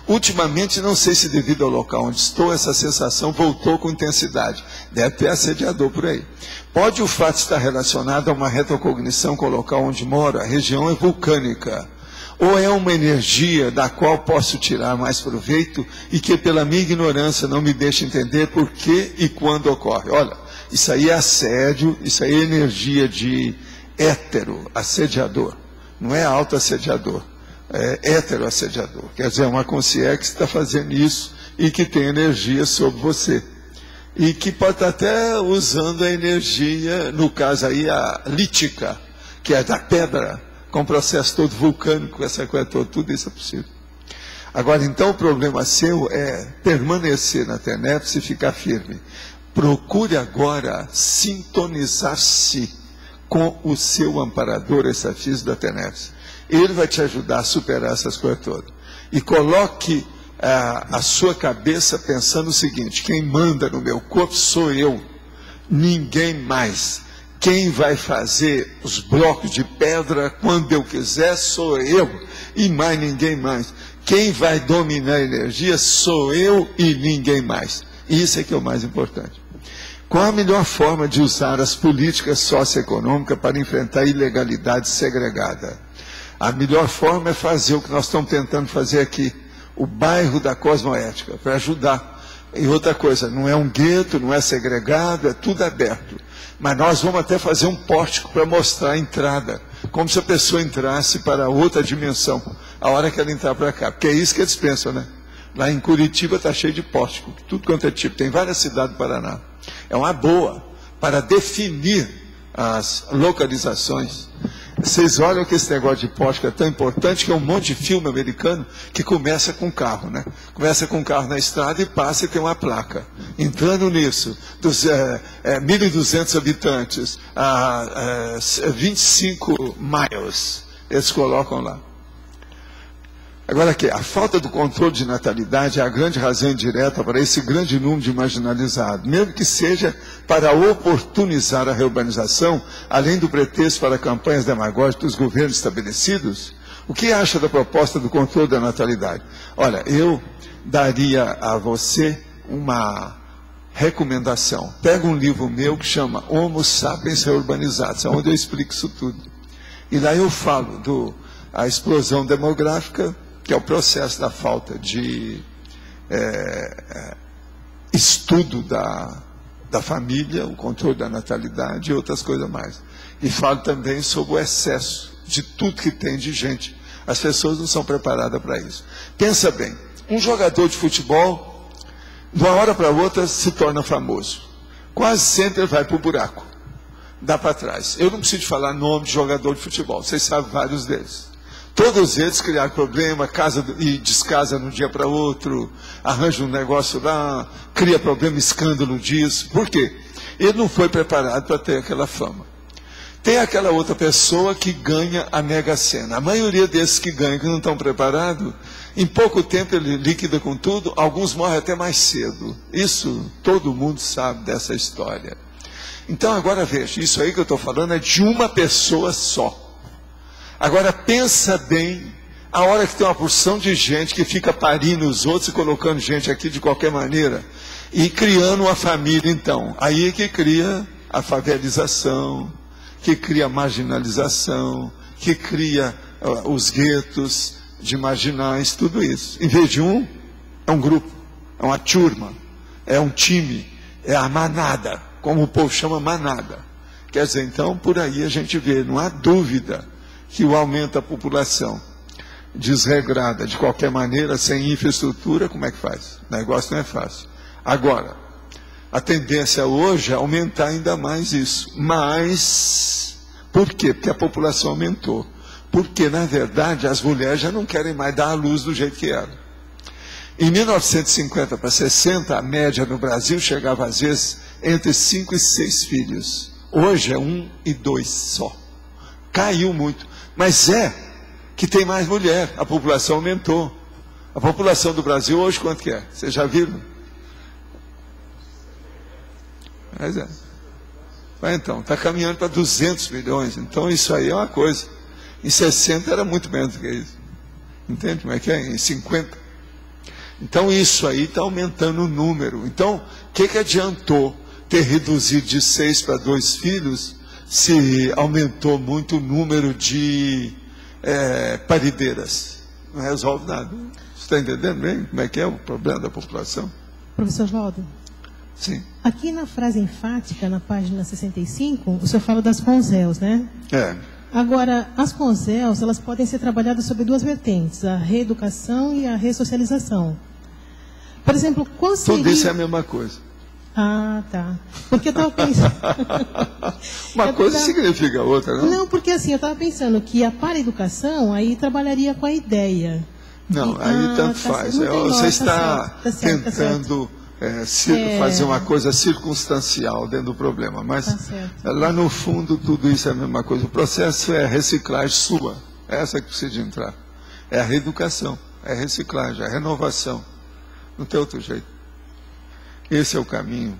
Ultimamente, não sei se devido ao local onde estou, essa sensação voltou com intensidade. Deve ter assediador por aí. Pode o fato estar relacionado a uma retrocognição com o local onde moro? A região é vulcânica. Ou é uma energia da qual posso tirar mais proveito e que pela minha ignorância não me deixa entender por que e quando ocorre. Olha, isso aí é assédio, isso aí é energia de hétero-assediador. Não é auto-assediador, é hétero-assediador. Quer dizer, é uma consciência que está fazendo isso e que tem energia sobre você. E que pode estar até usando a energia, no caso aí, a lítica, que é da pedra, com o processo todo vulcânico, essa coisa toda, tudo isso é possível. Agora, então, o problema seu é permanecer na TENEPS e ficar firme. Procure agora sintonizar-se com o seu amparador extrafísico da TENEPS. Ele vai te ajudar a superar essas coisas todas. E coloque a sua cabeça pensando o seguinte: quem manda no meu corpo sou eu, ninguém mais. Quem vai fazer os blocos de pedra quando eu quiser sou eu e mais ninguém mais. Quem vai dominar a energia sou eu e ninguém mais. Isso é que é o mais importante. Qual a melhor forma de usar as políticas socioeconômicas para enfrentar a ilegalidade segregada? A melhor forma é fazer o que nós estamos tentando fazer aqui, o bairro da Cosmoética, para ajudar. E outra coisa, não é um gueto, não é segregado, é tudo aberto. Mas nós vamos até fazer um pórtico para mostrar a entrada, como se a pessoa entrasse para outra dimensão, a hora que ela entrar para cá. Porque é isso que eles pensam, né? Lá em Curitiba está cheio de pórtico, tudo quanto é tipo, tem várias cidades do Paraná. É uma boa para definir as localizações. Vocês olham que esse negócio de hipótica é tão importante que é um monte de filme americano que começa com carro, né? Começa com um carro na estrada e passa e tem uma placa. Entrando nisso, dos 1.200 habitantes a 25 miles, eles colocam lá. Agora aqui, a falta do controle de natalidade é a grande razão indireta para esse grande número de marginalizados, mesmo que seja para oportunizar a reurbanização, além do pretexto para campanhas demagógicas dos governos estabelecidos. O que acha da proposta do controle da natalidade? Olha, eu daria a você uma recomendação. Pega um livro meu que chama Homo Sapiens Reurbanizados, onde eu explico isso tudo. E lá eu falo da explosão demográfica, que é o processo da falta de estudo da família, o controle da natalidade e outras coisas mais. E falo também sobre o excesso de tudo que tem de gente. As pessoas não são preparadas para isso. Pensa bem, um jogador de futebol, de uma hora para outra, se torna famoso. Quase sempre ele vai para o buraco. Dá para trás. Eu não preciso falar nome de jogador de futebol, vocês sabem vários deles. Todos eles criaram problema, casa e descasa de um dia para outro, arranja um negócio lá, cria problema, escândalo disso. Por quê? Ele não foi preparado para ter aquela fama. Tem aquela outra pessoa que ganha a Mega Sena. A maioria desses que ganham, que não estão preparados, em pouco tempo ele liquida com tudo, alguns morrem até mais cedo. Isso todo mundo sabe dessa história. Então agora veja, isso aí que eu estou falando é de uma pessoa só. Agora pensa bem, a hora que tem uma porção de gente que fica parindo os outros e colocando gente aqui de qualquer maneira, e criando uma família então, aí é que cria a favelização, que cria a marginalização, que cria os guetos de marginais, tudo isso. Em vez de um, é um grupo, é uma turma, é um time, é a manada, como o povo chama manada. Quer dizer, então, por aí a gente vê, não há dúvida que o aumento da população desregrada, de qualquer maneira, sem infraestrutura, como é que faz? O negócio não é fácil. Agora, a tendência hoje é aumentar ainda mais isso. Mas, por quê? Porque a população aumentou. Porque, na verdade, as mulheres já não querem mais dar à luz do jeito que era. Em 1950 para 60, a média no Brasil chegava, às vezes, entre 5 e 6 filhos. Hoje é 1 e 2 só. Caiu muito. Mas que tem mais mulher, a população aumentou. A população do Brasil hoje quanto que é? Vocês já viram? Mas então, está caminhando para 200 milhões. Então isso aí é uma coisa. Em 60 era muito menos do que isso. Entende como é que é? Em 50. Então isso aí está aumentando o número. Então, o que adiantou ter reduzido de 6 para 2 filhos, se aumentou muito o número de parideiras? Não resolve nada. Você está entendendo bem como é que é o problema da população? Professor Valdo? Sim. Aqui na frase enfática, na página 65, o senhor fala das FONSELs, né? Agora, as FONSELs, elas podem ser trabalhadas sobre duas vertentes, a reeducação e a ressocialização. Por exemplo, qual seria... Tudo isso é a mesma coisa. Ah, tá. Porque eu estava pensando... Uma coisa significa outra, não? Não, porque assim, eu estava pensando que a para-educação aí trabalharia com a ideia. Não, aí tanto faz. Você está tentando fazer uma coisa circunstancial dentro do problema, mas lá no fundo tudo isso é a mesma coisa. O processo é a reciclagem sua. É essa que precisa entrar. É a reeducação, é a reciclagem, é a renovação. Não tem outro jeito. Esse é o caminho.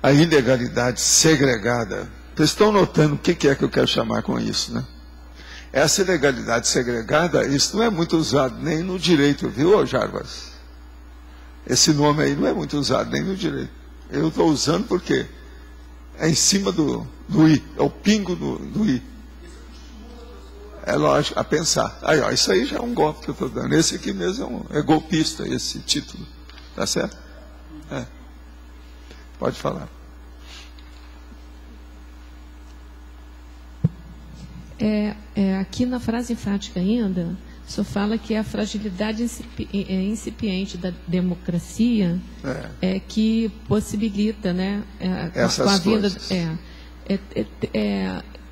A ilegalidade segregada. Vocês estão notando o que é que eu quero chamar com isso, né? Essa ilegalidade segregada, isso não é muito usado nem no direito, viu, Jarbas? Esse nome aí não é muito usado nem no direito. Eu estou usando porque é em cima do I, é o pingo do I. É lógico, a pensar. Aí, ó, isso aí já é um golpe que eu estou dando. Esse aqui mesmo é golpista, esse título. Tá certo? Pode falar. Aqui na frase enfática ainda, o senhor fala que a fragilidade incipiente da democracia que possibilita, né, essas com a vinda,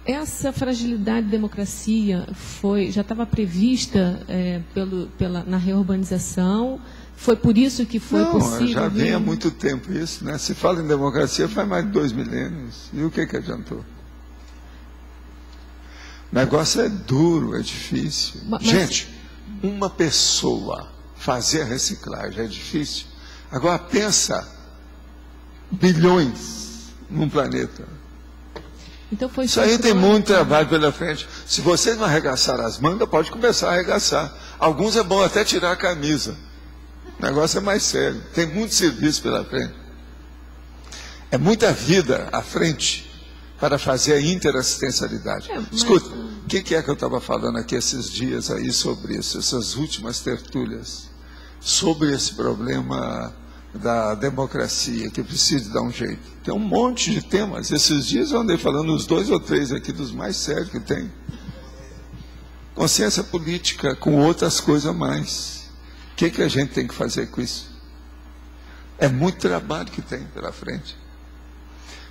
essa fragilidade da democracia já estava prevista na reurbanização. Foi por isso que foi possível... Não, já vem há muito tempo isso, né? Se fala em democracia faz mais de 2 milênios. E o que adiantou? O negócio é duro, é difícil. Gente, uma pessoa fazer a reciclagem é difícil. Agora pensa, bilhões num planeta. Então foi isso aí tem muito trabalho pela frente. Se vocês não arregaçaram as mangas, pode começar a arregaçar. Alguns é bom até tirar a camisa. O negócio é mais sério. Tem muito serviço pela frente. É muita vida à frente para fazer a interassistencialidade. Escuta, o que é que eu estava falando aqui esses dias aí sobre isso, essas últimas tertúlias, sobre esse problema da democracia, que precisa dar um jeito. Tem um monte de temas. Esses dias eu andei falando uns 2 ou 3 aqui dos mais sérios que tem. Consciência política com outras coisas a mais. O que a gente tem que fazer com isso? É muito trabalho que tem pela frente.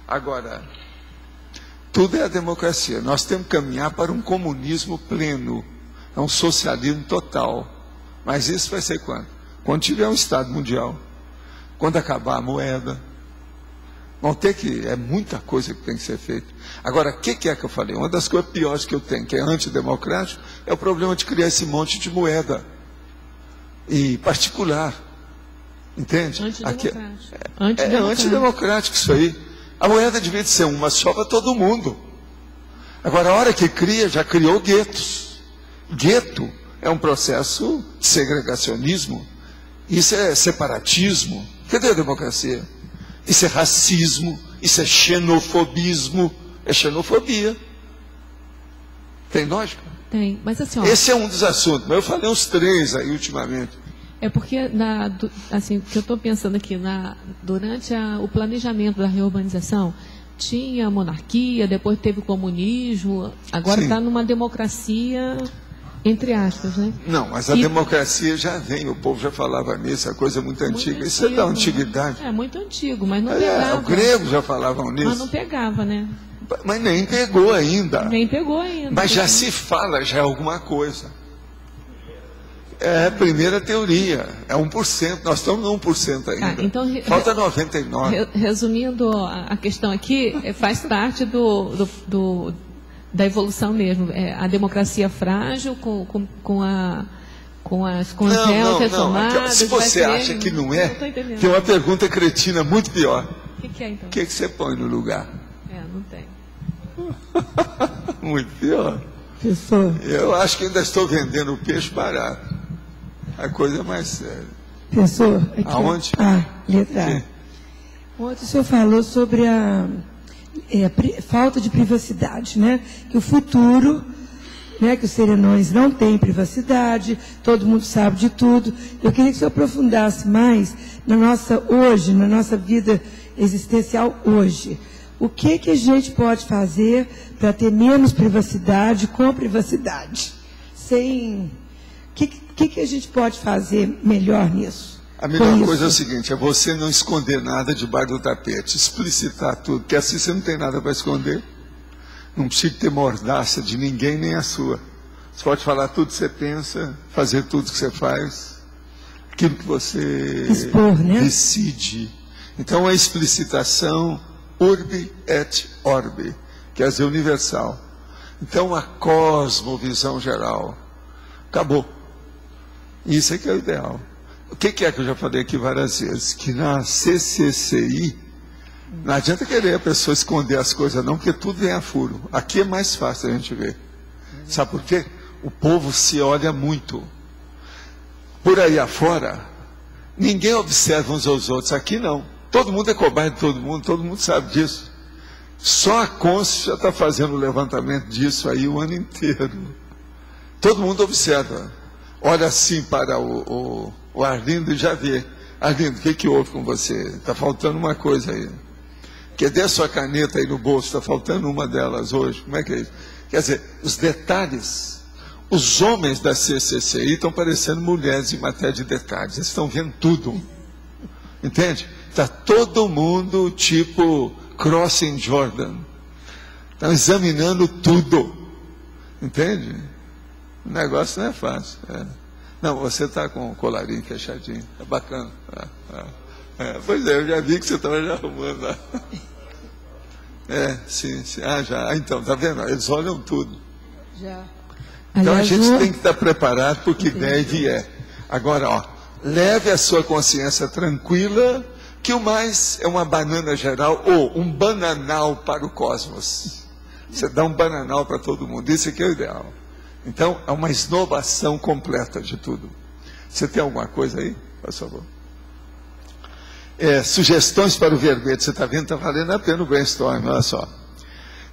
Agora, tudo é a democracia. Nós temos que caminhar para um comunismo pleno, é um socialismo total. Mas isso vai ser quando? Quando tiver um Estado mundial. Quando acabar a moeda. Vão ter que... É muita coisa que tem que ser feita. Agora, o que é que eu falei? Uma das coisas piores que eu tenho, que é antidemocrático, é o problema de criar esse monte de moeda. E particular. Entende? Antidemocrático. É antidemocrático isso aí. A moeda devia ser uma só para todo mundo. Agora, a hora que cria, já criou guetos. Gueto é um processo de segregacionismo. Isso é separatismo. Cadê a democracia? Isso é racismo. Isso é xenofobismo. É xenofobia. Tem lógica? Tem, mas assim... Esse é um dos assuntos, mas eu falei uns 3 aí ultimamente. É porque, assim, o que eu estou pensando aqui, durante o planejamento da reurbanização, tinha monarquia, depois teve o comunismo, agora está numa democracia, entre aspas, né? Não, mas a democracia já vem, o povo já falava nisso, é coisa muito antiga. Isso é da antiguidade. É muito antigo, mas não pegava. Os gregos já falavam nisso. Mas não pegava, né? Mas nem pegou ainda. Nem pegou ainda. Mas já se fala, já é alguma coisa. É a primeira teoria, é 1%, nós estamos no 1% ainda. Então, falta 99%. Resumindo a questão aqui, faz parte da evolução mesmo. A democracia frágil com as retomadas. Se você acha que não é, tem uma pergunta cretina muito pior. O que é então? O que você põe no lugar? Não tem. Muito pior. Professor. Eu acho que ainda estou vendendo o peixe barato. A coisa é mais séria. Professor, aqui, aonde? Letra A. Ontem o senhor falou sobre a falta de privacidade, né? Que o futuro, né? Que os serenões não têm privacidade, todo mundo sabe de tudo. Eu queria que o senhor aprofundasse mais na nossa vida existencial hoje. O que a gente pode fazer para ter menos privacidade com privacidade? O que a gente pode fazer melhor nisso? A melhor coisa é o seguinte, é você não esconder nada debaixo do tapete, explicitar tudo, porque assim você não tem nada para esconder. Não precisa ter mordaça de ninguém, nem a sua. Você pode falar tudo que você pensa, fazer tudo que você faz, aquilo que você decide. Então a explicitação urbi et orbi, quer dizer universal. Então a cosmovisão geral. Acabou. Isso é que é o ideal. O que é que eu já falei aqui várias vezes? Que na CCCI, não adianta querer a pessoa esconder as coisas não, porque tudo vem a furo. Aqui é mais fácil a gente ver. Sabe por quê? O povo se olha muito. Por aí afora, ninguém observa uns aos outros. Aqui não. Todo mundo é cobaia de todo mundo sabe disso. Só a Conce já está fazendo o levantamento disso aí o ano inteiro. Todo mundo observa. Olha assim para o Arlindo e já vê. Arlindo, o que houve com você? Está faltando uma coisa aí. Cadê a sua caneta aí no bolso? Está faltando uma delas hoje. Como é que é isso? Quer dizer, os detalhes. Os homens da CCCI estão parecendo mulheres em matéria de detalhes. Eles estão vendo tudo. Entende? Está todo mundo tipo Crossing Jordan. Estão examinando tudo. Entende? O negócio não é fácil. Não, você está com o colarinho fechadinho. É bacana. Pois é, eu já vi que você estava já arrumando lá. Sim. Já. Então, tá vendo? Eles olham tudo. Já. Então a gente tem que estar preparado para o que der e vier. Agora, leve a sua consciência tranquila, que o mais é uma banana geral ou um bananal para o cosmos. Você dá um bananal para todo mundo. Isso aqui é o ideal. Então, é uma esnobação completa de tudo. Você tem alguma coisa aí? Por favor. Sugestões para o verbete. Você está vendo? Está valendo a pena o brainstorm. Olha só.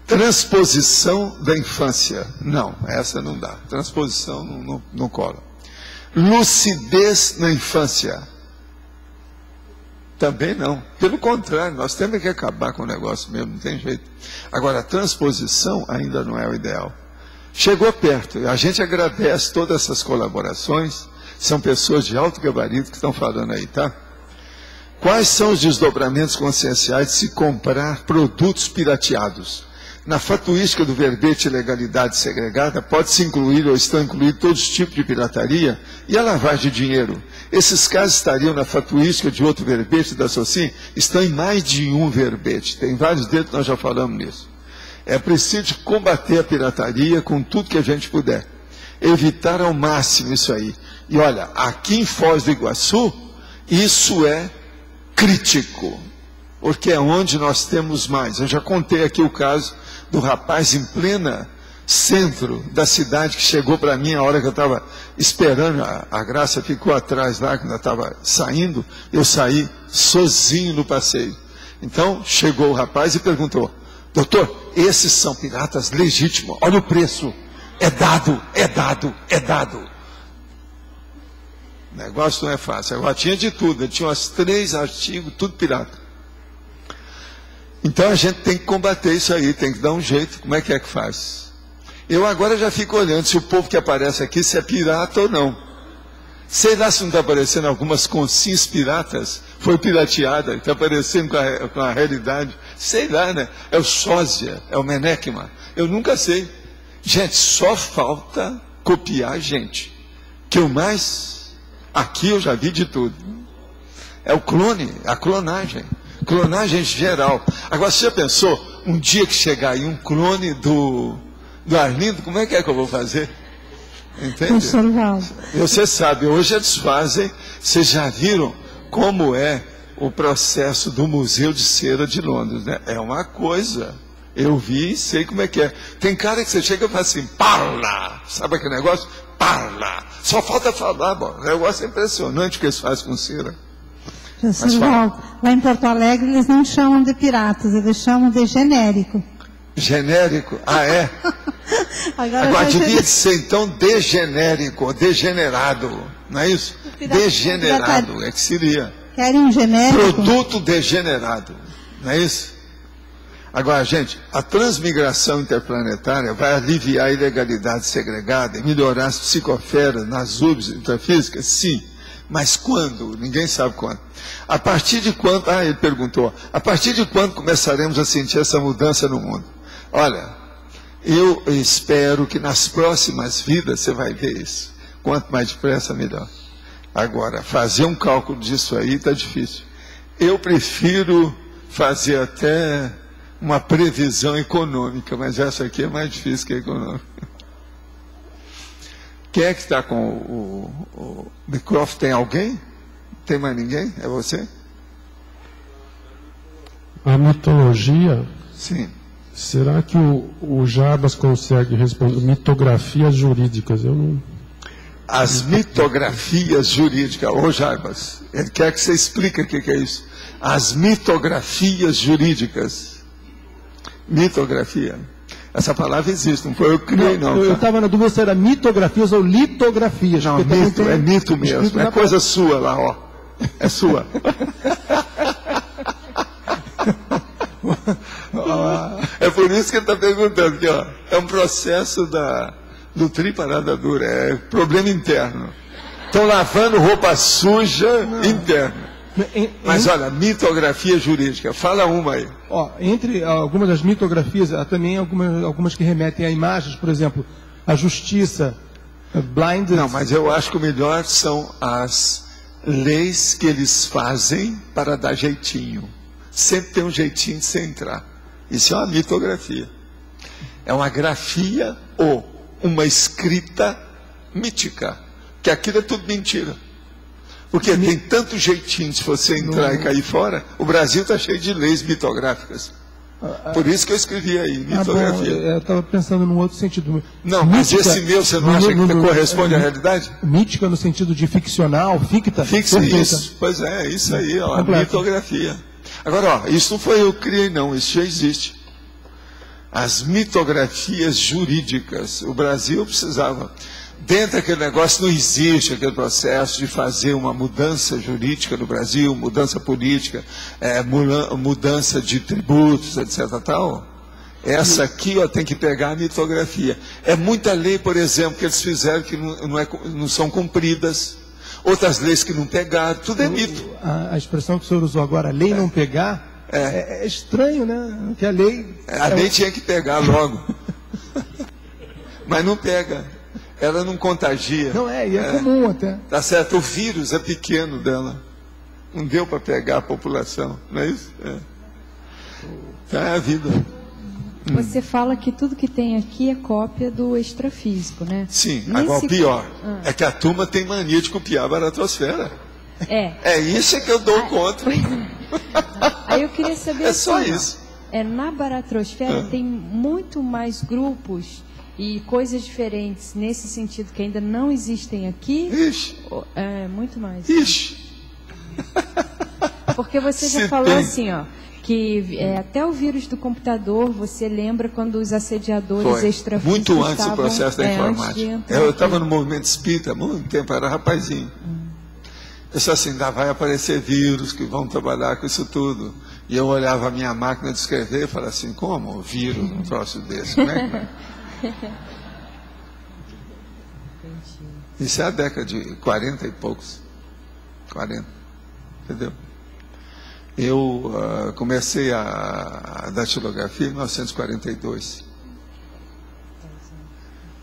Transposição da infância. Não, essa não dá. Transposição não cola. Lucidez na infância. Também não. Pelo contrário, nós temos que acabar com o negócio mesmo, não tem jeito. Agora, a transposição ainda não é o ideal. Chegou perto. A gente agradece todas essas colaborações. São pessoas de alto gabarito que estão falando aí, tá? Quais são os desdobramentos conscienciais de se comprar produtos pirateados? Na fatuística do verbete legalidade segregada, pode-se incluir ou estão incluídos todos os tipos de pirataria e a lavagem de dinheiro. Esses casos estariam na fatuística de outro verbete da SOCIM? Estão em mais de um verbete. Tem vários deles, nós já falamos nisso. É preciso combater a pirataria com tudo que a gente puder. Evitar ao máximo isso aí. E olha, aqui em Foz do Iguaçu, isso é crítico. Porque é onde nós temos mais. Eu já contei aqui o caso do rapaz em plena centro da cidade que chegou para mim a hora que eu estava esperando, a Graça ficou atrás lá, quando eu estava saindo, eu saí sozinho no passeio. Então, chegou o rapaz e perguntou: doutor, esses são piratas legítimos, olha o preço, é dado. O negócio não é fácil, agora tinha de tudo, tinha uns 3 artigos, tudo pirata. Então a gente tem que combater isso aí, tem que dar um jeito. Como é que faz? Eu agora já fico olhando se o povo que aparece aqui, se é pirata ou não. Sei lá se não está aparecendo algumas consinhas piratas, foi pirateada, está aparecendo com a realidade. Sei lá, né? É o sósia, é o menekma. Eu nunca sei. Gente, só falta copiar a gente. Que o mais, aqui eu já vi de tudo. É o clone, a clonagem. Clonagem geral. Agora, você já pensou, um dia que chegar aí um clone do Arlindo, como é que eu vou fazer? Entende? Você sabe, hoje eles fazem, vocês já viram como é o processo do Museu de Cera de Londres, né? É uma coisa, eu vi e sei como é que é. Tem cara que você chega e fala assim, parla, sabe aquele negócio? Parla, só falta falar, bom, o negócio é impressionante o que eles fazem com cera. Lá em Porto Alegre eles não chamam de piratas, eles chamam de genérico. Genérico? Ah, é? Agora devia ser então degenérico, degenerado, não é isso? Degenerado, é que seria. Querem um genérico? Produto degenerado, não é isso? Agora, gente, a transmigração interplanetária vai aliviar a ilegalidade segregada e melhorar as psicosferas nas UBS intrafísicas? Sim. Mas quando? Ninguém sabe quando. A partir de quando? Ele perguntou. A partir de quando começaremos a sentir essa mudança no mundo? Olha, eu espero que nas próximas vidas você vai ver isso. Quanto mais depressa, melhor. Agora, fazer um cálculo disso aí está difícil. Eu prefiro fazer até uma previsão econômica, mas essa aqui é mais difícil que a econômica. Quem é que está com o microfone? Tem alguém? Tem mais ninguém? É você? A mitologia? Sim. Será que o Jarbas consegue responder? Mitografias jurídicas, eu não... As mitografias jurídicas, ô Jarbas, ele quer que você explique o que é isso. As mitografias jurídicas. Mitografia. Essa palavra existe, não foi eu que criei, não. Eu estava na dúvida se era mitografias ou litografias. Não, mito, é mito mesmo. É coisa sua lá, ó. É sua. É por isso que ele está perguntando aqui, ó. É um processo do triparada dura, é problema interno. Estão lavando roupa suja interna. Mas olha, mitografia jurídica, fala uma aí. Entre algumas das mitografias, há também algumas que remetem a imagens, por exemplo, a justiça, blinded. Não, mas eu acho que o melhor são as leis que eles fazem para dar jeitinho. Sempre tem um jeitinho de você entrar. Isso é uma mitografia. É uma grafia ou uma escrita mítica. Que aquilo é tudo mentira. Porque tem tanto jeitinho de você entrar e cair fora. O Brasil está cheio de leis mitográficas. Por isso que eu escrevi aí, mitografia. Eu estava pensando num outro sentido. Não, mas esse meu, você não acha que corresponde à realidade? Mítica no sentido de ficcional, ficta? Isso, pois é, isso aí, ó, a mitografia. Agora, ó, isso não foi eu que criei não, isso já existe. As mitografias jurídicas, o Brasil precisava. Dentro daquele negócio não existe aquele processo de fazer uma mudança jurídica no Brasil, mudança política, mudança de tributos, etc. Tal. Essa aqui ó, tem que pegar a mitografia. É muita lei, por exemplo, que eles fizeram que não são cumpridas. Outras leis que não pegaram, tudo é mito. A expressão que o senhor usou agora, lei não pegar, é estranho, né? Que a lei... A lei tinha que pegar logo. Mas não pega. Ela não contagia. Não e é comum até. Tá certo, o vírus é pequeno dela. Não deu para pegar a população, não é isso? Então é a vida. Você fala que tudo que tem aqui é cópia do extrafísico, né? Sim, agora o pior é que a turma tem mania de copiar a baratosfera. É isso que eu dou conta. Aí eu queria saber só isso. Na baratrosfera tem muito mais grupos e coisas diferentes nesse sentido que ainda não existem aqui? Ixi. Muito mais. Ixi. Porque você já falou assim, ó, que até o vírus do computador, você lembra quando os assediadores extrafísicos muito antes do processo da informática. Eu estava no movimento espírita há muito tempo, era rapazinho. Eu só assim, vai aparecer vírus que vão trabalhar com isso tudo. E eu olhava a minha máquina de escrever e falava assim, como vírus um troço desse? Como é que vai? Isso é a década de 40 e poucos. 40. Entendeu? Eu comecei a datilografia em 1942.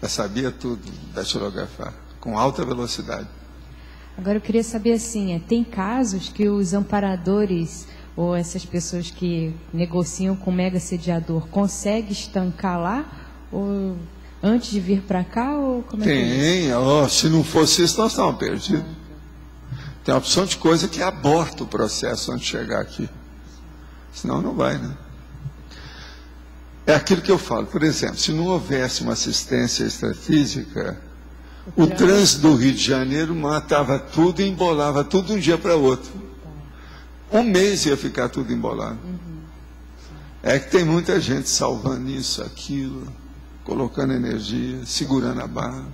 Eu sabia tudo datilografar, com alta velocidade. Agora eu queria saber assim, tem casos que os amparadores ou essas pessoas que negociam com o mega sediador conseguem estancar lá? Ou antes de vir para cá? Ou como tem, se não fosse isso, nós estávamos perdidos. Tem uma opção de coisa que aborta o processo antes de chegar aqui. Senão não vai, né? É aquilo que eu falo, por exemplo, se não houvesse uma assistência extrafísica, o trânsito do Rio de Janeiro matava tudo e embolava tudo de um dia para outro. Um mês ia ficar tudo embolado. É que tem muita gente salvando isso, aquilo, colocando energia, segurando a barra.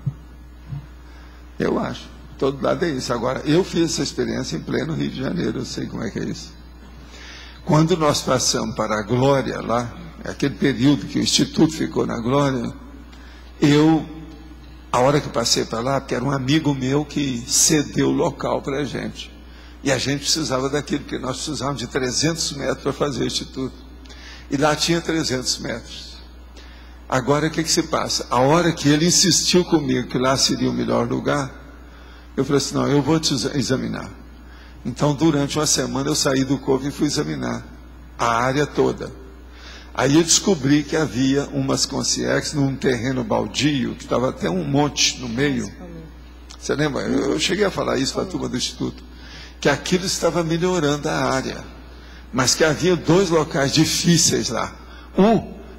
Eu acho. Todo lado é isso. Agora, eu fiz essa experiência em pleno Rio de Janeiro, eu sei como é que é isso. Quando nós passamos para a Glória, lá, aquele período que o Instituto ficou na Glória, a hora que passei para lá, porque era um amigo meu que cedeu o local para a gente. E a gente precisava daquilo, porque nós precisávamos de 300 metros para fazer o Instituto. E lá tinha 300 metros. Agora, o que se passa? A hora que ele insistiu comigo que lá seria o melhor lugar, eu falei assim, não, eu vou te examinar. Então, durante uma semana, eu saí do corpo e fui examinar a área toda. Aí eu descobri que havia umas concierges num terreno baldio, que estava até um monte no meio. Você lembra? Eu cheguei a falar isso para a turma do Instituto. Que aquilo estava melhorando a área. Mas que havia 2 locais difíceis lá.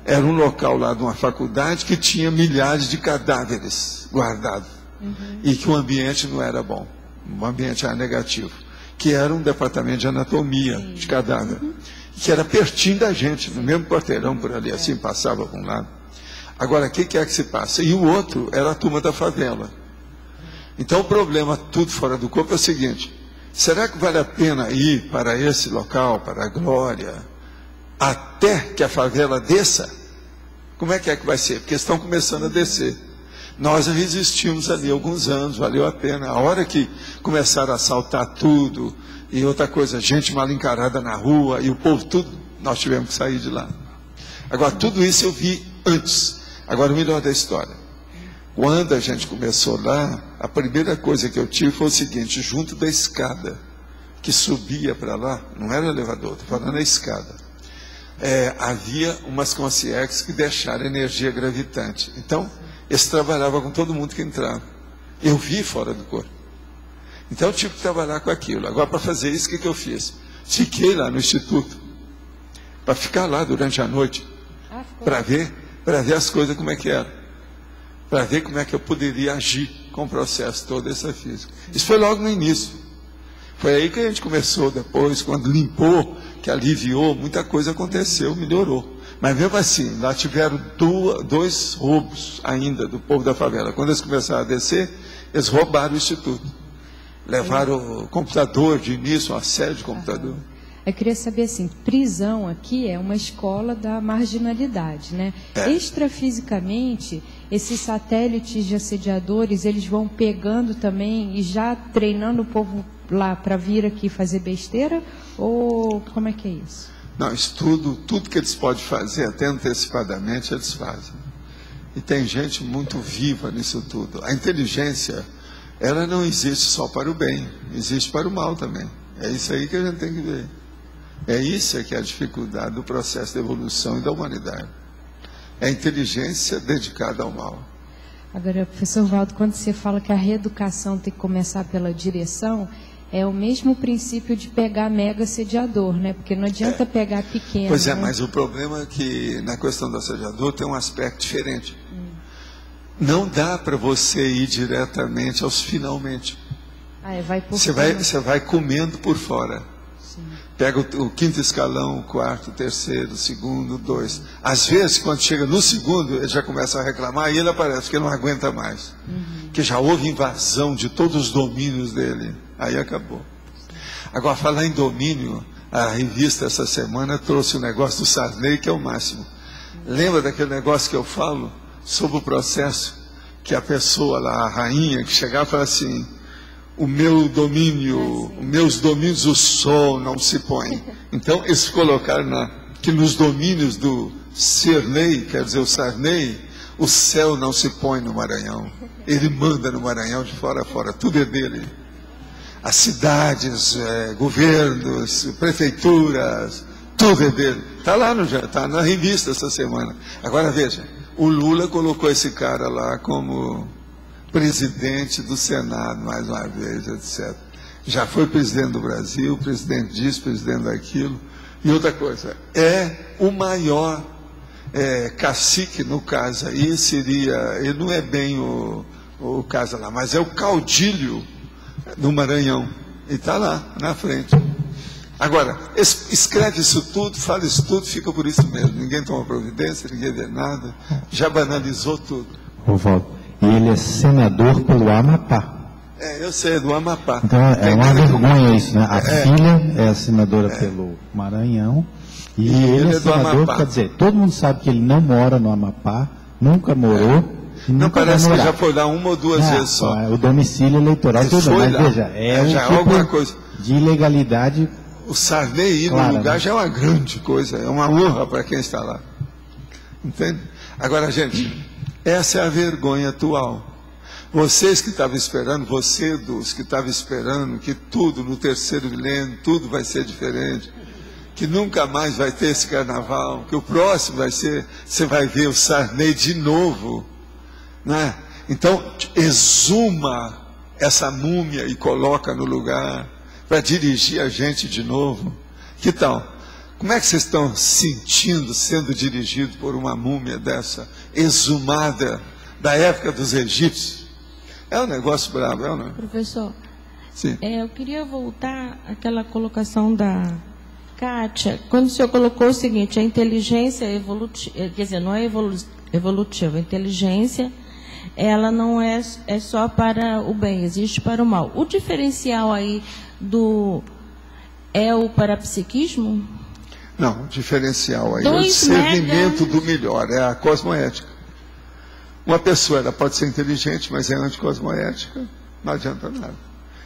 Era um local lá de uma faculdade que tinha milhares de cadáveres guardados. E que o ambiente não era bom. O ambiente era negativo. Que era um departamento de anatomia de cadáver. Que era pertinho da gente, no mesmo quarteirão por ali, assim, passava para um lado. Agora, o que é que se passa? E o outro era a turma da favela. Então, o problema, tudo fora do corpo, é o seguinte: será que vale a pena ir para esse local, para a Glória, até que a favela desça? Como é que vai ser? Porque estão começando a descer. Nós resistimos ali alguns anos, valeu a pena. A hora que começaram a assaltar tudo, E outra coisa, gente mal encarada na rua, e o povo tudo, nós tivemos que sair de lá. Agora, tudo isso eu vi antes. Agora, o melhor da história. Quando a gente começou lá, a primeira coisa que eu tive foi o seguinte, junto da escada, que subia para lá, não era elevador, estou falando da escada, havia umas concierges que deixaram energia gravitante. Então, eles trabalhavam com todo mundo que entrava. Eu vi fora do corpo. Então, eu tive que trabalhar com aquilo. Agora, para fazer isso, o que eu fiz? Fiquei lá no instituto, para ficar lá durante a noite, para ver as coisas como é que era, para ver como é que eu poderia agir com o processo todo essa física. Isso foi logo no início. Foi aí que a gente começou depois, quando limpou, que aliviou, muita coisa aconteceu, melhorou. Mas mesmo assim, lá tiveram 2 roubos ainda do povo da favela. Quando eles começaram a descer, eles roubaram o instituto. Levaram o computador de início, uma série de computador. Eu queria saber assim, prisão aqui é uma escola da marginalidade, né? Extrafisicamente, esses satélites de assediadores, eles vão pegando também e já treinando o povo lá para vir aqui fazer besteira? Ou como é que é isso? Não, tudo que eles podem fazer, até antecipadamente, eles fazem. E tem gente muito viva nisso tudo. A inteligência, ela não existe só para o bem, existe para o mal também. É isso aí que a gente tem que ver. É isso que é a dificuldade do processo de evolução e da humanidade. É a inteligência dedicada ao mal. Agora, professor Valdo, quando você fala que a reeducação tem que começar pela direção, é o mesmo princípio de pegar mega assediador, né? Porque não adianta pegar pequeno. Pois é, né? Mas o problema é que na questão do assediador tem um aspecto diferente. Não dá para você ir diretamente aos finalmente. Você vai comendo por fora. Pega o 5º escalão, o 4º, o 3º, o 2º, o 2. Às vezes, quando chega no 2º, ele já começa a reclamar e ele aparece que ele não aguenta mais. Que já houve invasão de todos os domínios dele. Aí acabou. Agora, falar em domínio, a revista essa semana trouxe o negócio do Sarney, que é o máximo. Lembra daquele negócio que eu falo sobre o processo que a pessoa lá, a rainha, que chegava e falava assim: o meu domínio, os meus domínios, o sol não se põe. Então, eles colocaram que nos domínios do Sarney, quer dizer, o Sarney, o céu não se põe no Maranhão. Ele manda no Maranhão de fora a fora, tudo é dele. As cidades, governos, prefeituras, tudo é dele. Está lá, está na revista essa semana. Agora veja, o Lula colocou esse cara lá como presidente do Senado, mais uma vez, etc. Já foi presidente do Brasil, presidente disso, presidente daquilo. E outra coisa, é o maior cacique, no caso aí, ele não é bem o caso lá, mas é o caudilho do Maranhão. E está lá, na frente. Agora, escreve isso tudo, fala isso tudo, fica por isso mesmo. Ninguém toma providência, ninguém vê nada, já banalizou tudo. Valdo. E ele é senador pelo Amapá. Eu sei, é do Amapá. Então é uma vergonha isso, né? A filha é a senadora pelo Maranhão e ele é senador, quer dizer, todo mundo sabe que ele não mora no Amapá, nunca morou. Não, parece que já foi lá 1 ou 2 vezes só. O domicílio eleitoral tudo, mas veja, já um alguma coisa de ilegalidade. O Sarney ir no lugar já é uma grande coisa, é uma honra para quem está lá. Entende? Agora, gente, essa é a vergonha atual. Vocês que estavam esperando, dos que estavam esperando que tudo no 3º milênio, tudo vai ser diferente, que nunca mais vai ter esse carnaval, que o próximo vai ser, você vai ver o Sarney de novo, né? Então, exuma essa múmia e coloca no lugar para dirigir a gente de novo. Que tal? Como é que vocês estão sentindo sendo dirigido por uma múmia dessa, exumada da época dos egípcios? É um negócio bravo, é ou não? Professor, sim. Eu queria voltar àquela colocação da Kátia, quando o senhor colocou o seguinte: a inteligência evolutiva, quer dizer, não é evolutiva, a inteligência, ela não é só para o bem, existe para o mal. O diferencial aí é o parapsiquismo? Não, o diferencial aí é o discernimento do melhor, é a cosmoética. Uma pessoa, ela pode ser inteligente, mas é anticosmoética, não adianta nada.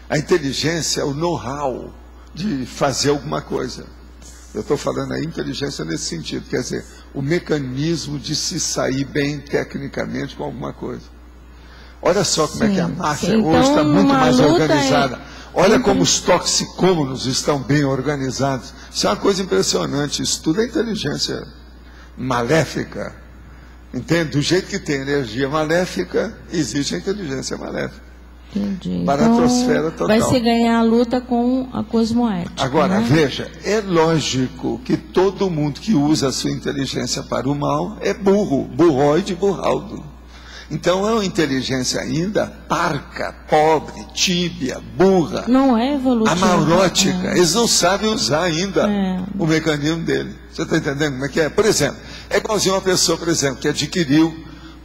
A inteligência é o know-how de fazer alguma coisa. Eu estou falando a inteligência nesse sentido, quer dizer, o mecanismo de se sair bem tecnicamente com alguma coisa. Olha só como é que a máfia hoje está muito mais organizada. Olha como os toxicômanos estão bem organizados. Isso é uma coisa impressionante. Isso tudo é inteligência maléfica. Entende? Do jeito que tem energia maléfica, existe a inteligência maléfica. Entendi. Baratrosfera total. Vai se ganhar a luta com a cosmoética. Agora, né? veja, é lógico que todo mundo que usa a sua inteligência para o mal é burro, burroide, burraldo. Então é uma inteligência ainda parca, pobre, tíbia, burra. Não é evolutiva. Amaurótica. Eles não sabem usar ainda o mecanismo dele. Você está entendendo como é que é? Por exemplo, é igualzinho uma pessoa, por exemplo, que adquiriu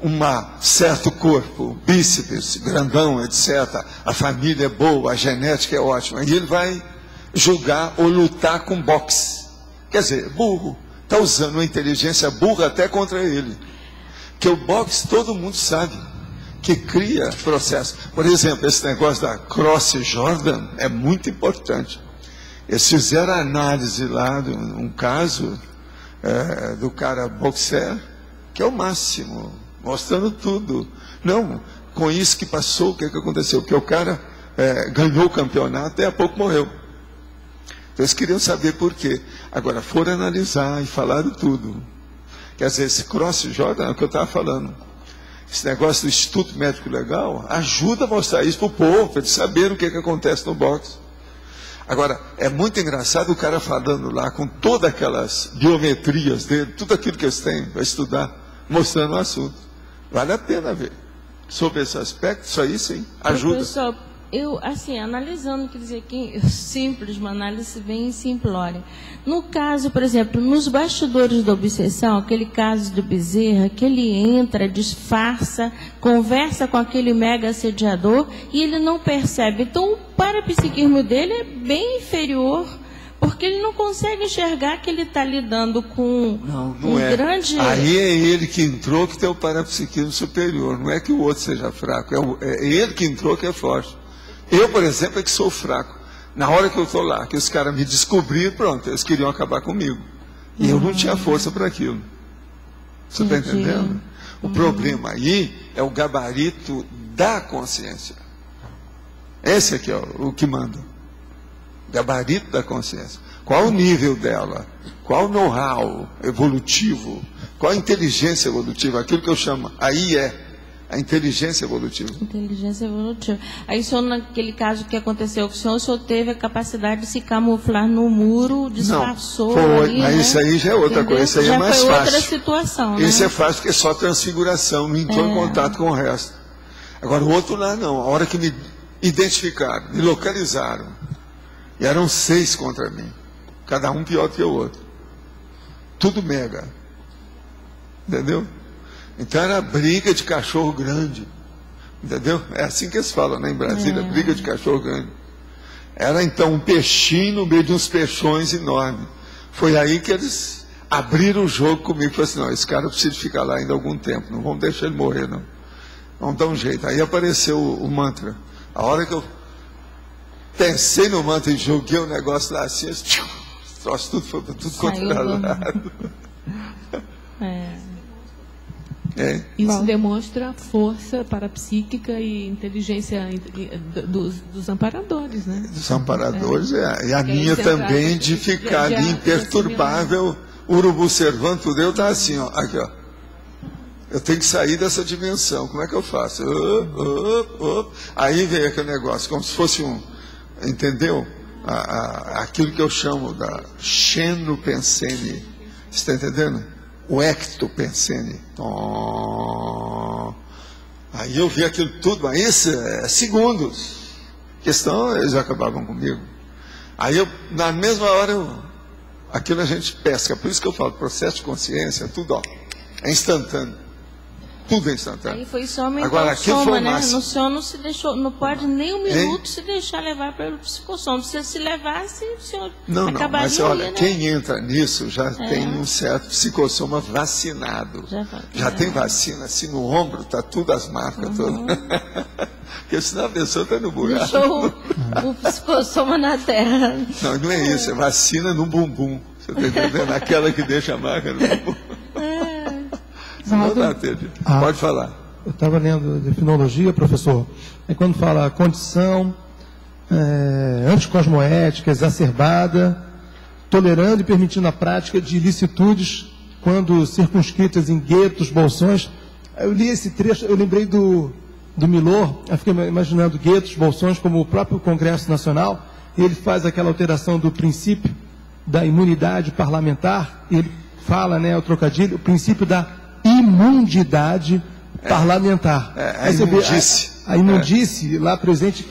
um certo corpo, bíceps, grandão, etc. A família é boa, a genética é ótima. E ele vai julgar ou lutar com boxe. Quer dizer, burro. Está usando uma inteligência burra até contra ele. Que o boxe todo mundo sabe, que cria processo. Por exemplo, esse negócio da Cross Jordan é muito importante. Eles fizeram a análise lá de um caso do cara boxer, que é o máximo, mostrando tudo. Não, com isso que passou, o que aconteceu? Porque o cara ganhou o campeonato e há pouco morreu. Então eles queriam saber por quê. Agora foram analisar e falaram tudo. Quer dizer, esse Cross Jordan é o que eu estava falando. Esse negócio do Instituto Médico Legal ajuda a mostrar isso para o povo, para eles saberem o que acontece no boxe. Agora, é muito engraçado o cara falando lá com todas aquelas biometrias dele, tudo aquilo que eles têm para estudar, mostrando o assunto. Vale a pena ver. Sobre esse aspecto, isso aí sim, ajuda. Professor, eu, assim, analisando, quer dizer, simples, uma análise bem simplória. No caso, por exemplo, nos bastidores da obsessão, aquele caso do Bezerra, que ele entra, disfarça, conversa com aquele mega assediador e ele não percebe. Então, o parapsiquismo dele é bem inferior, porque ele não consegue enxergar que ele está lidando com grande... Aí é ele que entrou que tem o parapsiquismo superior, não é que o outro seja fraco, é ele que entrou que é forte. Eu, por exemplo, é que sou fraco. Na hora que eu estou lá, que os caras me descobriram, pronto, eles queriam acabar comigo. E eu não tinha força para aquilo. Você está entendendo? O problema aí é o gabarito da consciência. Esse aqui é o que manda. Gabarito da consciência. Qual o nível dela? Qual o know-how evolutivo? Qual a inteligência evolutiva? Aquilo que eu chamo, aí a inteligência evolutiva. Inteligência evolutiva. Aí, o senhor, naquele caso que aconteceu com o senhor teve a capacidade de se camuflar no muro, disfarçou. Não, foi, ali, mas né? isso aí já é outra coisa, isso aí já é mais foi fácil. Outra situação, né? Esse é fácil porque é só transfiguração, não entrou em contato com o resto. Agora, o outro lá não, a hora que me identificaram, me localizaram, e eram 6 contra mim, cada um pior do que o outro. Tudo mega. Entendeu? Então era briga de cachorro grande, entendeu? É assim que eles falam, né, em Brasília, briga de cachorro grande. Era então um peixinho no meio de uns peixões enormes. Foi aí que eles abriram o jogo comigo e falaram assim, não, esse cara precisa ficar lá ainda algum tempo, não vamos deixar ele morrer, não. Vamos dar um jeito. Aí apareceu o mantra. A hora que eu pensei no mantra e joguei o negócio lá assim, troço tudo foi tudo controlado. Isso demonstra a força parapsíquica e inteligência dos amparadores, né? Dos amparadores, e a minha também de ficar ali imperturbável, urubu servando tudo. Eu estava assim, ó, aqui, ó. Eu tenho que sair dessa dimensão. Como é que eu faço? Aí veio aquele negócio, como se fosse entendeu? Aquilo que eu chamo da xenopensene. Você está entendendo? O ectopensene. Aí eu vi aquilo tudo, mas isso é segundos. Questão, eles acabavam comigo. Aí na mesma hora, aquilo a gente pesca. Por isso que eu falo, processo de consciência, tudo, ó, é instantâneo. Tudo é instantâneo. Aí foi soma, agora, então, soma, né? máximo. No senhor não se deixou, não pode nem um minuto se deixar levar pelo psicossoma. Se se levasse, o senhor acabaria. Mas olha, né? quem entra nisso já tem um certo psicossoma vacinado. Já tem vacina, assim no ombro, tá tudo as marcas todas. Porque senão a pessoa está no buraco. Deixou o psicossoma na terra. Não é isso, é vacina no bumbum. Você está entendendo? Aquela que deixa a marca no bumbum. Não dá, pode falar. Eu estava lendo de Finologia, professor. É quando fala condição anticosmoética, exacerbada, tolerando e permitindo a prática de ilicitudes quando circunscritas em guetos, bolsões. Eu li esse trecho, eu lembrei do Milor, eu fiquei imaginando guetos, bolsões, como o próprio Congresso Nacional, e ele faz aquela alteração do princípio da imunidade parlamentar, e ele fala, o trocadilho, o princípio da imundidade parlamentar. A imundície. A imundície lá presente,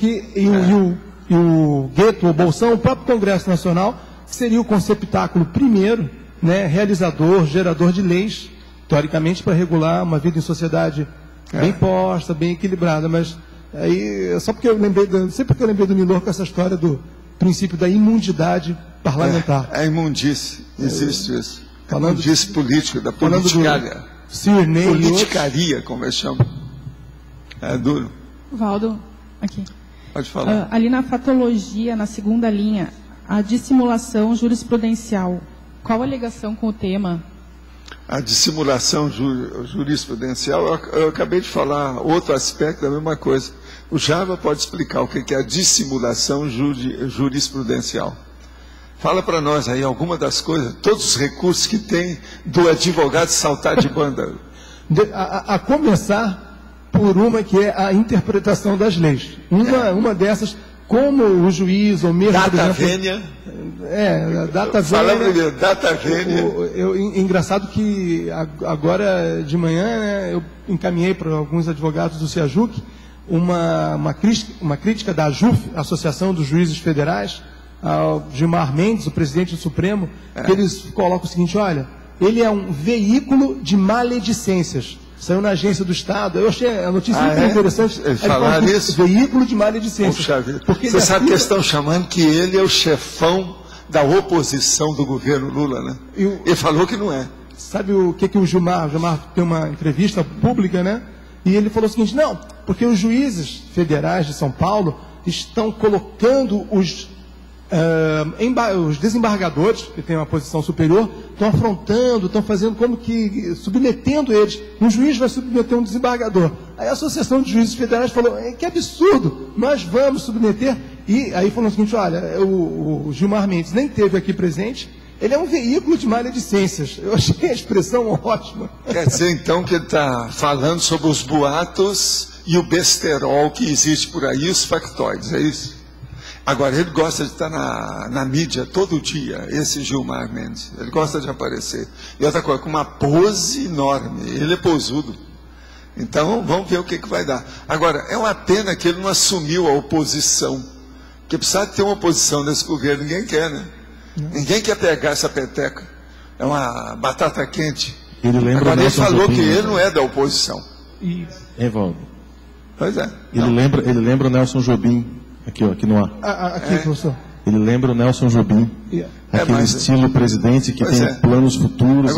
e o gueto, ou bolsão, o próprio Congresso Nacional, seria o conceptáculo primeiro, realizador, gerador de leis, teoricamente para regular uma vida em sociedade bem posta, bem equilibrada, mas aí, sempre que eu lembrei do Milor com essa história do princípio da imundidade parlamentar. A imundície, existe isso. Imundície política, da politicária. Politicaria, como eu chamo. É duro. Valdo, aqui. Pode falar. Ali na fatologia, na segunda linha, a dissimulação jurisprudencial. Qual a ligação com o tema? A dissimulação jurisprudencial, eu acabei de falar outro aspecto da mesma coisa. O Java pode explicar o que é a dissimulação jurisprudencial. Fala para nós aí alguma das coisas, todos os recursos que tem do advogado saltar de banda. A começar por uma que é a interpretação das leis. Uma dessas, como o juiz ou mesmo... Data vênia. Data vênia. Fala primeiro, data vênia. Engraçado que agora de manhã eu encaminhei para alguns advogados do CEAJUC uma crítica da AJUF, Associação dos Juízes Federais, ao Gilmar Mendes, o presidente do Supremo, que eles colocam o seguinte: olha, ele é um veículo de maledicências. Saiu na agência do Estado. Eu achei a notícia muito interessante. Falar nisso? Veículo de maledicências. Você sabe que eles estão chamando que ele é o chefão da oposição do governo Lula, né? Ele falou que não é. Sabe o que o Gilmar tem uma entrevista pública, E ele falou o seguinte: não, porque os juízes federais de São Paulo estão colocando os desembargadores, que têm uma posição superior, estão afrontando, estão fazendo como que, submetendo eles. Um juiz vai submeter um desembargador. Aí a Associação de Juízes Federais falou: que absurdo, nós vamos submeter. E aí falou o seguinte: olha, o Gilmar Mendes nem esteve aqui presente, ele é um veículo de maledicências. Eu achei a expressão ótima. Quer dizer, então, que ele está falando sobre os boatos e o besterol que existe por aí, os factoides, é isso? Agora, ele gosta de estar na mídia todo dia, esse Gilmar Mendes. Ele gosta de aparecer. E outra coisa, com uma pose enorme. Ele é posudo. Então, vamos ver o que vai dar. Agora, é uma pena que ele não assumiu a oposição. Porque precisa ter uma oposição nesse governo. Ninguém quer, né? Ninguém quer pegar essa peteca. É uma batata quente. Agora, ele falou que ele não é da oposição. Valdo. Pois é. Ele lembra o Nelson Jobim. Aqui no ar. Professor. Ele lembra o Nelson Jobim. Aquele estilo presidente que tem planos futuros.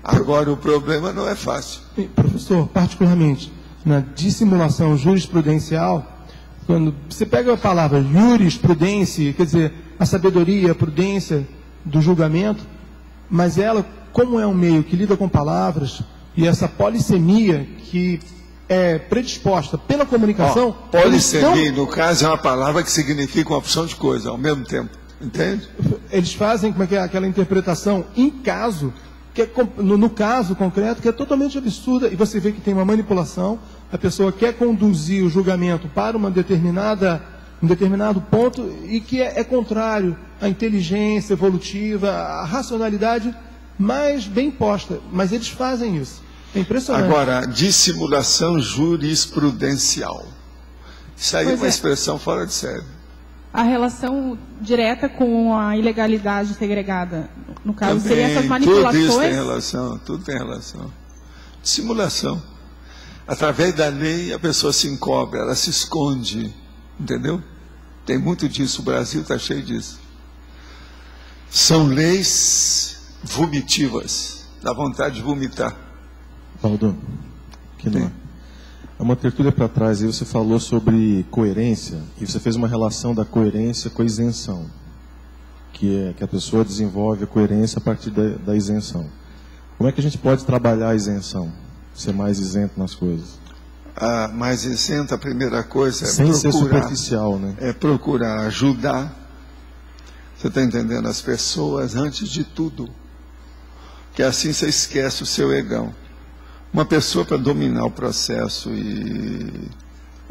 Agora o problema não é fácil. Professor, particularmente, na dissimulação jurisprudencial, quando você pega a palavra jurisprudência, quer dizer, a sabedoria, a prudência do julgamento, mas ela, como é um meio que lida com palavras, e essa polissemia que é predisposta pela comunicação... Polissemia, no caso, é uma palavra que significa uma opção de coisa ao mesmo tempo. Entende? Eles fazem aquela interpretação em caso, que é, no caso concreto, que é totalmente absurda, e você vê que tem uma manipulação, a pessoa quer conduzir o julgamento para um determinado ponto, e que é contrário à inteligência evolutiva, à racionalidade mais bem posta. Mas eles fazem isso. É impressionante. Agora, dissimulação jurisprudencial. Isso aí é uma expressão fora de série. A relação direta com a ilegalidade segregada, no caso, seria essas manipulações? Tudo tem relação. Dissimulação. Através da lei, a pessoa se encobre, ela se esconde. Entendeu? Tem muito disso, o Brasil está cheio disso. São leis vomitivas, dá vontade de vomitar. Valdo, Há uma tertúlia para trás, aí você falou sobre coerência, e você fez uma relação da coerência com a isenção, que a pessoa desenvolve a coerência a partir da isenção. Como é que a gente pode trabalhar a isenção? Ser mais isento nas coisas? Mais isento, a primeira coisa é sem ser superficial, né? É procurar ajudar, você está entendendo, as pessoas antes de tudo, que assim você esquece o seu egão. Uma pessoa, para dominar o processo e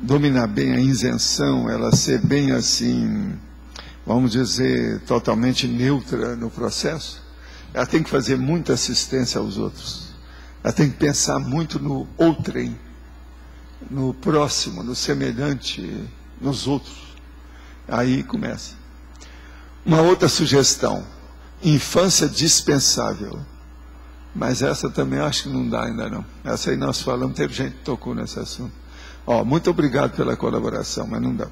dominar bem a isenção, ela ser bem assim, vamos dizer, totalmente neutra no processo, ela tem que fazer muita assistência aos outros. Ela tem que pensar muito no outrem, no próximo, no semelhante, nos outros. Aí começa. Uma outra sugestão, infância dispensável. Mas essa também acho que não dá ainda não. Essa aí nós falamos, teve gente que tocou nesse assunto. Muito obrigado pela colaboração, mas não dá.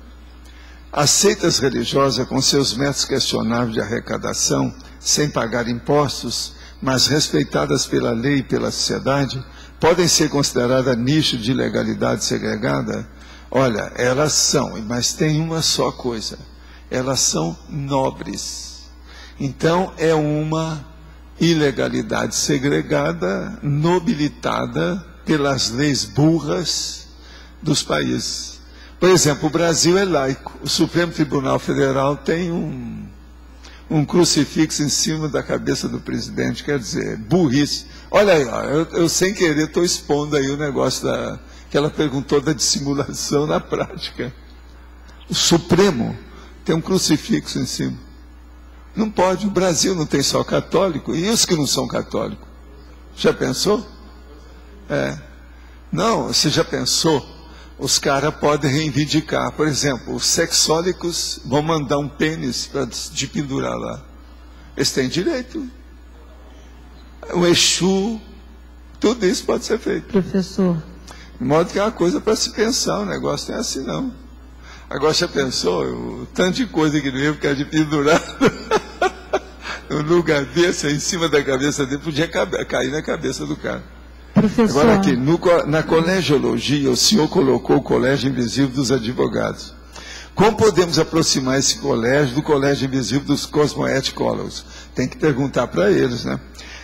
As seitas religiosas, com seus métodos questionáveis de arrecadação, sem pagar impostos, mas respeitadas pela lei e pela sociedade, podem ser consideradas nicho de ilegalidade segregada? Olha, elas são, mas tem uma só coisa. Elas são nobres. Então, é uma ilegalidade segregada, nobilitada pelas leis burras dos países. Por exemplo, o Brasil é laico. O Supremo Tribunal Federal tem um crucifixo em cima da cabeça do presidente, quer dizer, burrice. Olha aí, eu sem querer estou expondo aí o negócio que ela perguntou da dissimulação na prática. O Supremo tem um crucifixo em cima. Não pode, o Brasil não tem só católico, e os que não são católicos? Já pensou? Não, você já pensou? Os caras podem reivindicar, por exemplo, os sexólicos vão mandar um pênis de pendurar lá. Eles têm direito. O Exu, tudo isso pode ser feito. Professor. De modo que é uma coisa para se pensar, o negócio não é assim não. Agora já pensou, o tanto de coisa que não ia ficar de pendurar no lugar desse, em cima da cabeça dele, podia cair na cabeça do cara. Professor. Agora aqui, na colegiologia, o senhor colocou o colégio invisível dos advogados. Como podemos aproximar esse colégio do colégio invisível dos cosmoeticólogos? Tem que perguntar para eles, né?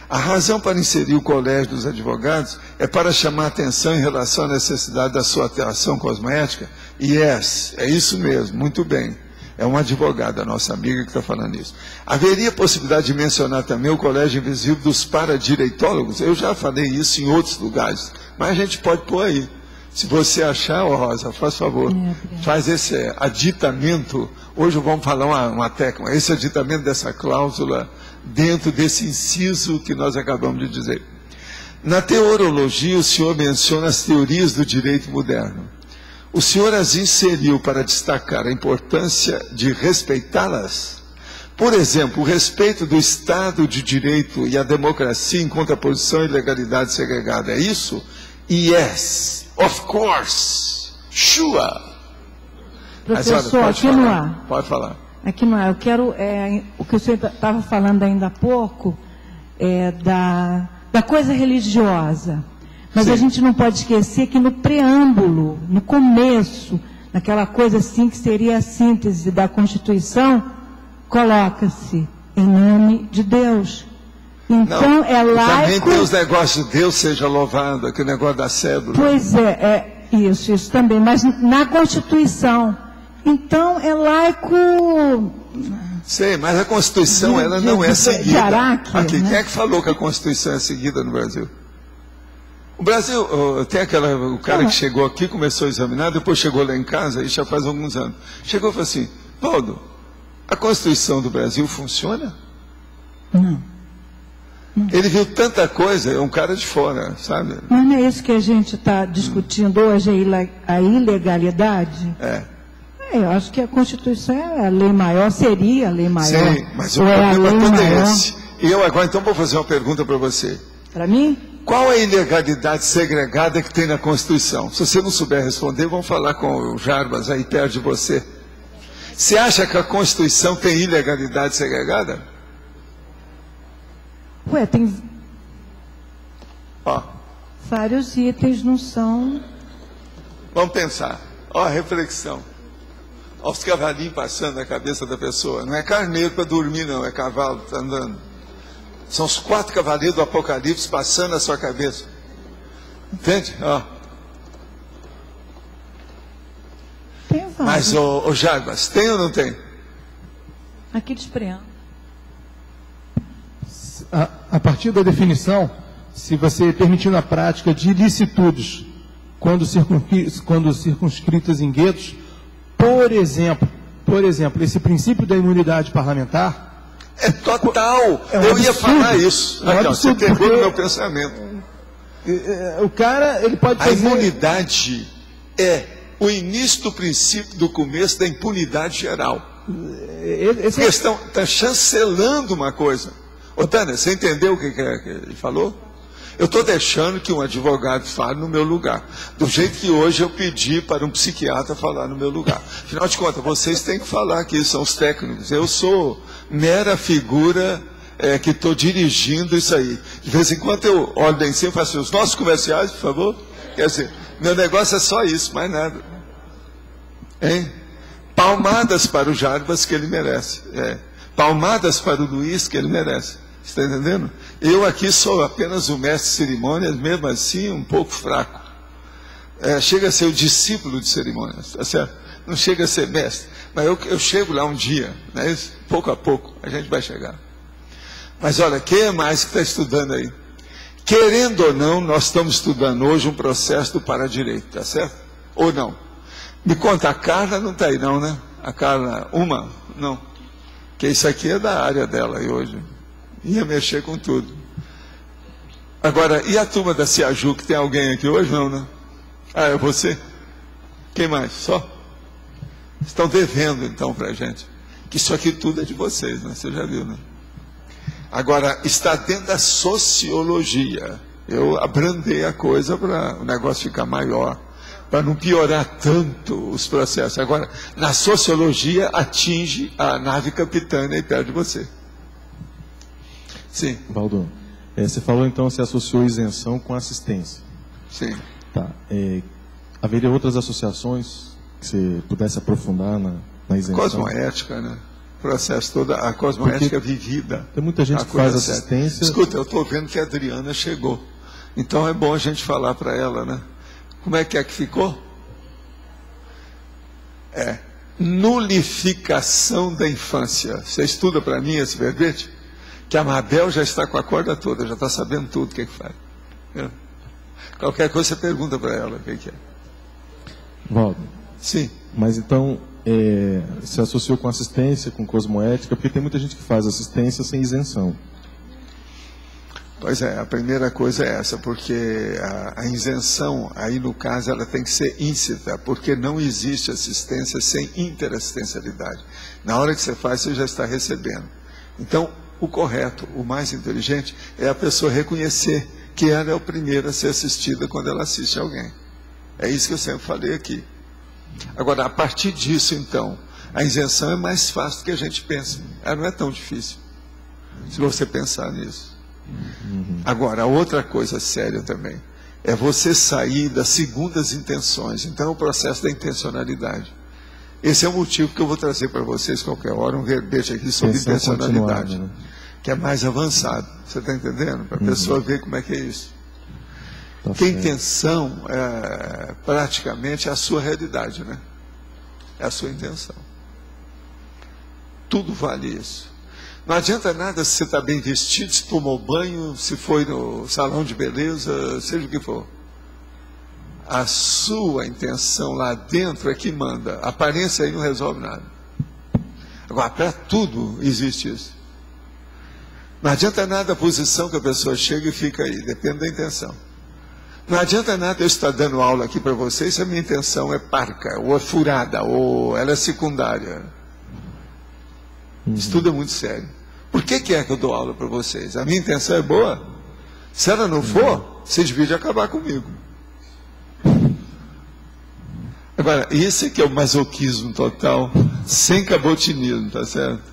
A razão para inserir o colégio dos advogados é para chamar a atenção em relação à necessidade da sua atuação cosmoética? Yes, é isso mesmo, muito bem. É uma advogada, nossa amiga, que está falando isso. Haveria possibilidade de mencionar também o colégio invisível dos paradireitólogos? Eu já falei isso em outros lugares, mas a gente pode pôr aí. Se você achar, Rosa, faz favor, faz esse aditamento. Hoje vamos falar uma técnica, esse aditamento dessa cláusula dentro desse inciso que nós acabamos de dizer. Na teorologia, o senhor menciona as teorias do direito moderno. O senhor as inseriu para destacar a importância de respeitá-las? Por exemplo, o respeito do Estado de Direito e a democracia em contraposição à ilegalidade segregada. É isso? Yes, of course, sure. Professor, aqui no ar. Pode falar. Aqui no ar, eu quero, o que o senhor estava falando ainda há pouco, da coisa religiosa. Mas a gente não pode esquecer que no preâmbulo, no começo, naquela coisa assim que seria a síntese da Constituição, coloca-se em nome de Deus. Então não, é laico... Também tem os negócios de Deus seja louvado, aquele negócio da cédula. Pois isso também, mas na Constituição. Então é laico... Sei, mas a Constituição ela não é seguida. Aqui, né? Quem é que falou que a Constituição é seguida no Brasil? O Brasil, tem o cara que chegou aqui, começou a examinar, depois chegou lá em casa, isso já faz alguns anos. Chegou e falou assim, Paulo, a Constituição do Brasil funciona? Não. Ele viu tanta coisa, é um cara de fora, sabe? Mas não é isso que a gente está discutindo hoje, a ilegalidade? Eu acho que a Constituição é a lei maior, seria a lei maior. Sim, mas o problema todo é esse. E eu agora então vou fazer uma pergunta para você. Para mim? Qual é a ilegalidade segregada que tem na Constituição? Se você não souber responder, vamos falar com o Jarbas aí perto de você. Você acha que a Constituição tem ilegalidade segregada? Tem vários itens, não são... Vamos pensar. Ó a reflexão. Ó os cavalinhos passando na cabeça da pessoa. Não é carneiro para dormir, não. É cavalo que está andando. São os 4 cavaleiros do Apocalipse passando na sua cabeça. Entende? Ó. Mas, ô Jarbas, tem ou não tem? Aqueles preâmbulos. A partir da definição, se você permitir na prática de ilicitudes, quando circunscritas em guetos, por exemplo, esse princípio da imunidade parlamentar... É total! Eu ia falar isso. Aqui, você pegou no meu pensamento. O cara, ele pode fazer... A imunidade é o início do princípio, do começo da impunidade geral. Porque está chancelando uma coisa. Ô Tânia, você entendeu o que ele falou? Eu estou deixando que um advogado fale no meu lugar. Do jeito que hoje eu pedi para um psiquiatra falar no meu lugar. Afinal de contas, vocês têm que falar aqui, são os técnicos. Eu sou mera figura que estou dirigindo isso aí. De vez em quando eu olho lá em cima e faço os nossos comerciais, por favor. Quer dizer, meu negócio é só isso, mais nada. Hein? Palmadas para o Jarbas que ele merece. Palmadas para o Luiz que ele merece. Está entendendo? Eu aqui sou apenas o mestre de cerimônias, mesmo assim um pouco fraco. Chega a ser o discípulo de cerimônias, tá certo? Não chega a ser mestre. Mas eu chego lá um dia, né? Pouco a pouco a gente vai chegar. Mas olha, quem é mais que está estudando aí? Querendo ou não, nós estamos estudando hoje um processo do para-direito, tá certo? Ou não? Me conta, a Carla não está aí não, né? A Carla, não. Porque isso aqui é da área dela aí hoje. Ia mexer com tudo. Agora, e a turma da Ciaju, que tem alguém aqui hoje? Não, né? Ah, é você? Quem mais? Só? Estão devendo, então, para a gente. Que isso aqui tudo é de vocês, né? Você já viu, né? Agora, está dentro da sociologia. Eu abrandei a coisa para o negócio ficar maior, para não piorar tanto os processos. Agora, na sociologia, atinge a nave capitã aí perto de você. Sim. Valdo, você falou então, você associou isenção com assistência. Sim. Tá. Haveria outras associações que você pudesse aprofundar na isenção? Cosmoética, né? O processo todo, a cosmoética vivida. Tem muita gente que faz assistência. Escuta, eu estou vendo que a Adriana chegou. Então é bom a gente falar para ela, né? Como é que ficou? Nulificação da infância. Você estuda para mim esse verbete? Que a Mabel já está com a corda toda, já está sabendo tudo o que faz. Qualquer coisa você pergunta para ela o que é. Valdo. Sim. Mas então, se associou com assistência, com cosmoética, porque tem muita gente que faz assistência sem isenção. Pois é, a primeira coisa é essa, porque a isenção, aí no caso, ela tem que ser íncita, porque não existe assistência sem interassistencialidade. Na hora que você faz, você já está recebendo. Então, o correto, o mais inteligente, é a pessoa reconhecer que ela é o primeiro a ser assistida quando ela assiste alguém. É isso que eu sempre falei aqui. Agora, a partir disso, então, a isenção é mais fácil do que a gente pensa. Ela não é tão difícil, se você pensar nisso. Agora, outra coisa séria também, é você sair das segundas intenções. Então, é o processo da intencionalidade. Esse é o motivo que eu vou trazer para vocês qualquer hora, um verbete aqui sobre intencionalidade, né? Que é mais avançado. Você está entendendo? Para a pessoa ver como é que é isso. Porque a intenção, praticamente, é a sua realidade, né? É a sua intenção. Tudo vale isso. Não adianta nada se você está bem vestido, se tomou banho, se foi no salão de beleza, seja o que for. A sua intenção lá dentro é que manda. A aparência aí não resolve nada. Agora, para tudo existe isso. Não adianta nada a posição que a pessoa chega e fica aí. Depende da intenção. Não adianta nada eu estar dando aula aqui para vocês se a minha intenção é parca, ou é furada, ou ela é secundária. Isso tudo é muito sério. Por que é que eu dou aula para vocês? A minha intenção é boa? Se ela não for, vocês devem acabar comigo. Agora, esse aqui é o masoquismo total, sem cabotinismo, tá certo?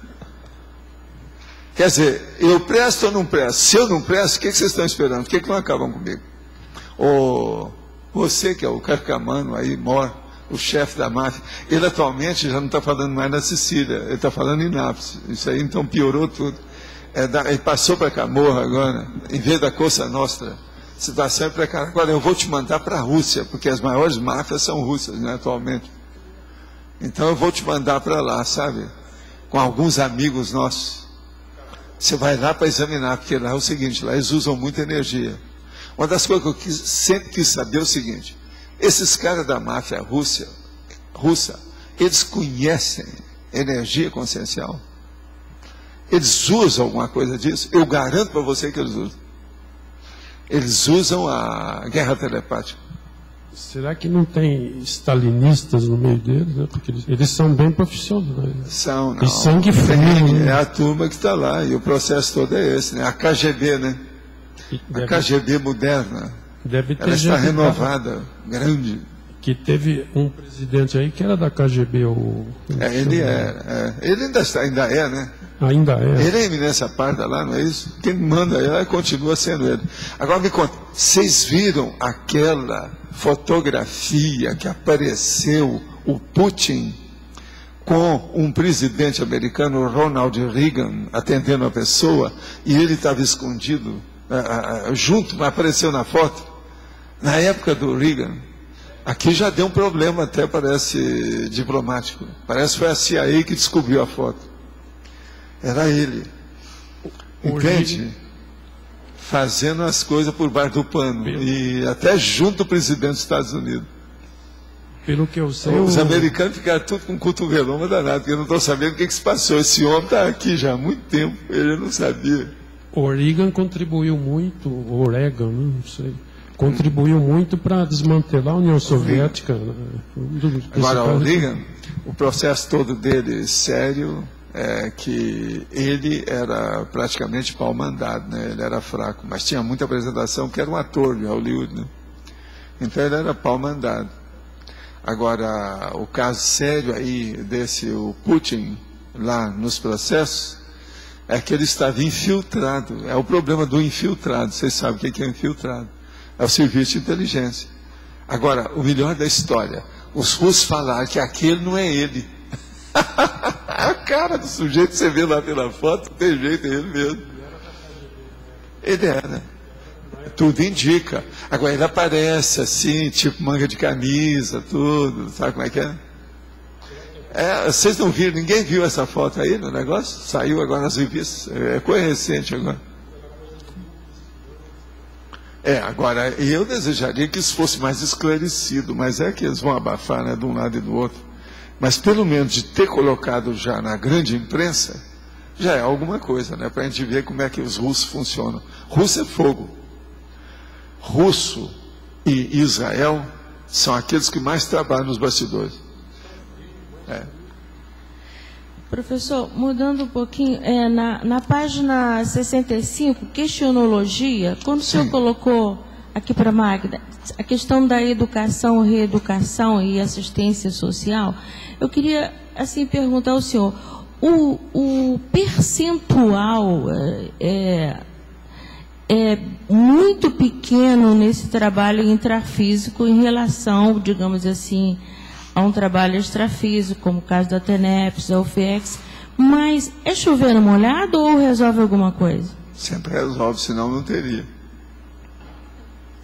Quer dizer, eu presto ou não presto? Se eu não presto, o que vocês estão esperando? Por que não acabam comigo? Você que é o Carcamano aí, mora, o chefe da máfia, ele atualmente já não está falando mais na Sicília, ele está falando em Nápoles. Isso aí então piorou tudo. Ele passou para Camorra agora, em vez da Cosa Nostra. A situação é precária. Agora eu vou te mandar para a Rússia, porque as maiores máfias são russas, né, atualmente. Então eu vou te mandar para lá, sabe? Com alguns amigos nossos. Você vai lá para examinar, porque lá é o seguinte, lá eles usam muita energia. Uma das coisas que eu sempre quis saber é o seguinte: esses caras da máfia russa, eles conhecem energia consciencial? Eles usam alguma coisa disso? Eu garanto para você que eles usam. Eles usam a guerra telepática. Será que não tem stalinistas no meio deles? Né? Porque eles são bem profissionais. São, não. E sangue frio. É a turma que está lá, e o processo todo é esse, né? A KGB, né? A KGB moderna. Deve ter. Ela está renovada, grande. Que teve um presidente aí que era da KGB. Ele ainda é, né? Ainda é. Ele é eminência parda lá, não é isso? Quem manda ela continua sendo ele. Agora me conta, vocês viram aquela fotografia que apareceu o Putin com um presidente americano, Ronald Reagan, atendendo a pessoa, e ele estava escondido junto, mas apareceu na foto? Na época do Reagan, aqui já deu um problema, até parece diplomático. Parece que foi a CIA que descobriu a foto. Era ele, entende? Fazendo as coisas por baixo do pano, e até junto do presidente dos Estados Unidos. Pelo que eu sei, os americanos ficaram tudo com cotoveloma danado, porque eu não estou sabendo o que se passou. Esse homem está aqui já há muito tempo, ele não sabia. O Reagan contribuiu muito, não sei, contribuiu muito para desmantelar a União Soviética. Agora, o Reagan, o processo todo dele sério, é que ele era praticamente pau mandado, né? Ele era fraco, mas tinha muita apresentação, que era um ator de Hollywood, né? Então ele era pau mandado. Agora, o caso sério aí o Putin, lá nos processos, é que ele estava infiltrado. É o problema do infiltrado. Vocês sabem o que é infiltrado? É o serviço de inteligência. Agora, o melhor da história, os russos falaram que aquele não é ele. A cara do sujeito, você vê lá pela foto, tem jeito, é ele mesmo. Ele era. Tudo indica. Agora ele aparece assim, tipo manga de camisa, tudo, sabe como é que é? Vocês não viram, ninguém viu essa foto aí no negócio? Saiu agora nas revistas, é coisa recente agora. Agora, eu desejaria que isso fosse mais esclarecido, mas é que eles vão abafar, né, de um lado e do outro. Mas pelo menos de ter colocado já na grande imprensa, já é alguma coisa, né? Para a gente ver como é que os russos funcionam. Russo é fogo. Russo e Israel são aqueles que mais trabalham nos bastidores. Professor, mudando um pouquinho, na página 65, questionologia, quando o senhor colocou aqui para a Magda, a questão da educação, reeducação e assistência social, eu queria assim perguntar ao senhor, o percentual é muito pequeno nesse trabalho intrafísico em relação, digamos assim, a um trabalho extrafísico, como o caso da TENEPS, da UFEX, mas é chover no molhado ou resolve alguma coisa? Sempre resolve, senão não teria.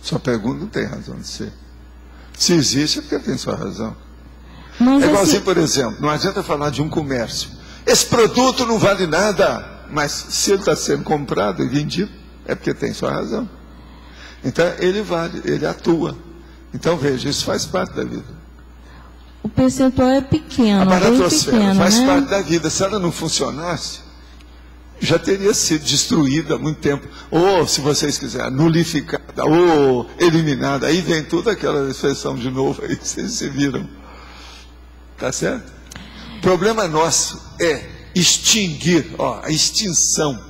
Sua pergunta não tem razão de ser. Se existe é porque tem sua razão. Mas é igualzinho, por exemplo, não adianta falar de um comércio. Esse produto não vale nada, mas se ele está sendo comprado e vendido, é porque tem sua razão. Então ele vale, ele atua. Então veja, isso faz parte da vida. O percentual é pequeno, a baratosfera pequeno, faz né? parte da vida. Se ela não funcionasse, já teria sido destruída há muito tempo. Ou, se vocês quiserem, nulificada, ou eliminada. Aí vem toda aquela expressão de novo aí, vocês se viram. Tá certo? O problema nosso é extinguir, a extinção.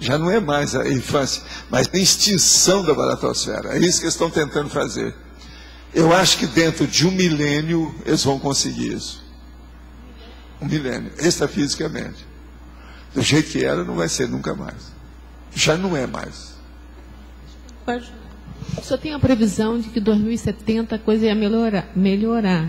Já não é mais a infância, mas a extinção da baratosfera. É isso que eles estão tentando fazer. Eu acho que dentro de 1 milênio eles vão conseguir isso. 1 milênio, extrafisicamente. Do jeito que era, não vai ser nunca mais. Já não é mais. O senhor tem a previsão de que 2070 a coisa ia melhorar?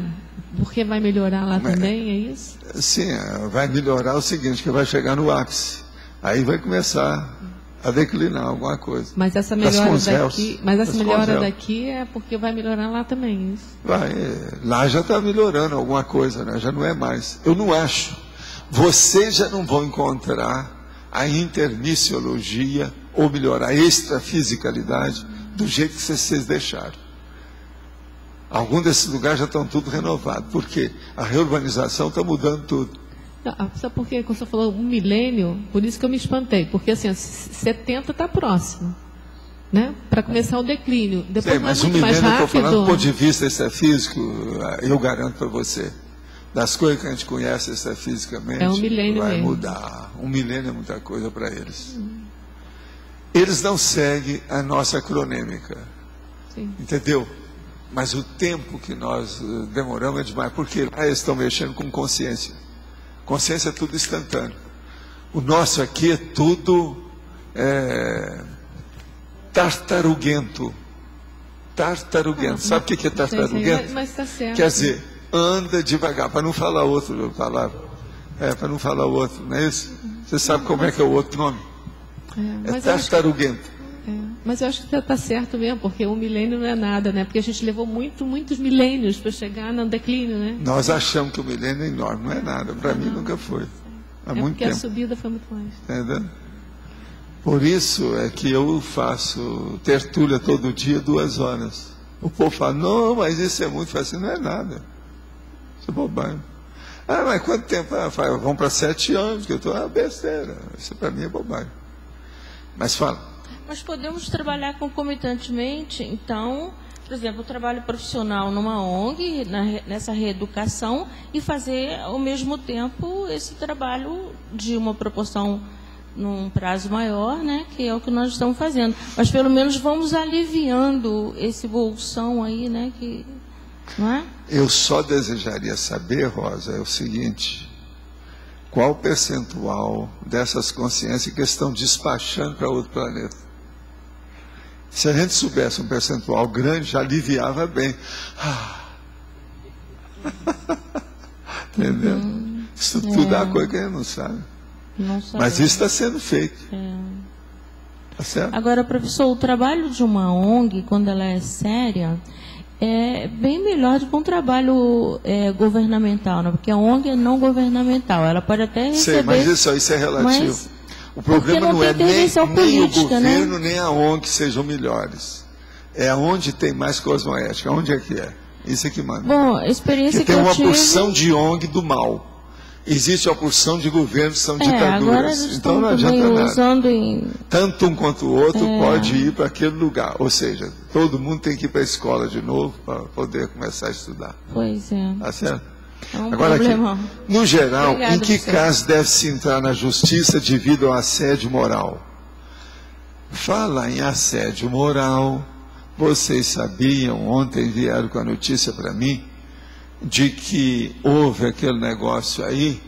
Porque vai melhorar lá também, é isso? Sim, vai melhorar o seguinte, que vai chegar no ápice. Aí vai começar a declinar alguma coisa. Mas essa melhora daqui é porque vai melhorar lá também, isso? Vai, lá já está melhorando alguma coisa, né? Já não é mais. Eu não acho. Vocês já não vão encontrar a intermissiologia, ou melhor, a extrafisicalidade, do jeito que vocês deixaram. Alguns desses lugares já estão tudo renovados, porque a reurbanização está mudando tudo. Não, sabe por quê? Quando você falou 1 milênio, por isso que eu me espantei, porque assim, 70 está próximo, né? Para começar o declínio. Depois mas é muito 1 mais milênio, eu estou falando do rápido. ponto de vista extrafísico, eu garanto para você, das coisas que a gente conhece extrafisicamente, é 1 milênio vai mesmo. mudar. 1 milênio é muita coisa para eles. Eles não seguem a nossa cronêmica, entendeu? Mas o tempo que nós demoramos é demais, porque lá eles estão mexendo com consciência. Consciência é tudo instantâneo. O nosso aqui é tudo tartaruguento. Tartaruguento. Sabe o que é tartaruguento? Mas está certo. Quer dizer, anda devagar, para não falar outra palavra. Para não falar o outro, não é isso? Você sabe como é que é o outro nome? É tartaruguento. Mas eu acho que você está certo mesmo, porque 1 milênio não é nada, né? Porque a gente levou muitos milênios para chegar no declínio, né? Nós achamos que o milênio é enorme, não é nada. Para mim nunca foi. Há muito porque tempo. A subida foi muito mais. Entendeu? Por isso é que eu faço tertúlia todo dia 2 horas. O povo fala, não, mas isso é muito fácil. Não é nada. Isso é bobagem. Mas quanto tempo? Vão para 7 anos, que eu estou besteira. Isso para mim é bobagem. Mas fala. Mas podemos trabalhar concomitantemente, então, por exemplo, o trabalho profissional numa ONG, nessa reeducação, e fazer ao mesmo tempo esse trabalho de uma proporção num prazo maior, né, que é o que nós estamos fazendo. Mas pelo menos vamos aliviando esse bolsão aí, né, que, não é? Eu só desejaria saber, Rosa, é o seguinte: qual o percentual dessas consciências que estão despachando para outro planeta? Se a gente soubesse um percentual grande, já aliviava bem. Entendeu? Isso tudo é uma coisa que a gente não sabe. Mas isso está sendo feito. Tá certo? Agora, professor, o trabalho de uma ONG, quando ela é séria, é bem melhor do que um trabalho governamental, né? Porque a ONG é não governamental. Ela pode até receber... Sei, mas isso é relativo. O problema não é nem o governo, nem a ONG que sejam melhores. É onde tem mais cosmoética. Onde é que é? Isso é que manda. Bom, a experiência que tem eu uma tive... porção de ONG do mal. Existe uma porção de governos que são ditaduras. Então não adianta nada. Tanto um quanto o outro pode ir para aquele lugar. Ou seja, todo mundo tem que ir para a escola de novo para poder começar a estudar. Pois é. Tá certo? Agora, aqui, no geral, em que caso deve-se entrar na justiça devido ao assédio moral? Fala em assédio moral. Vocês sabiam, ontem vieram com a notícia para mim, de que houve aquele negócio aí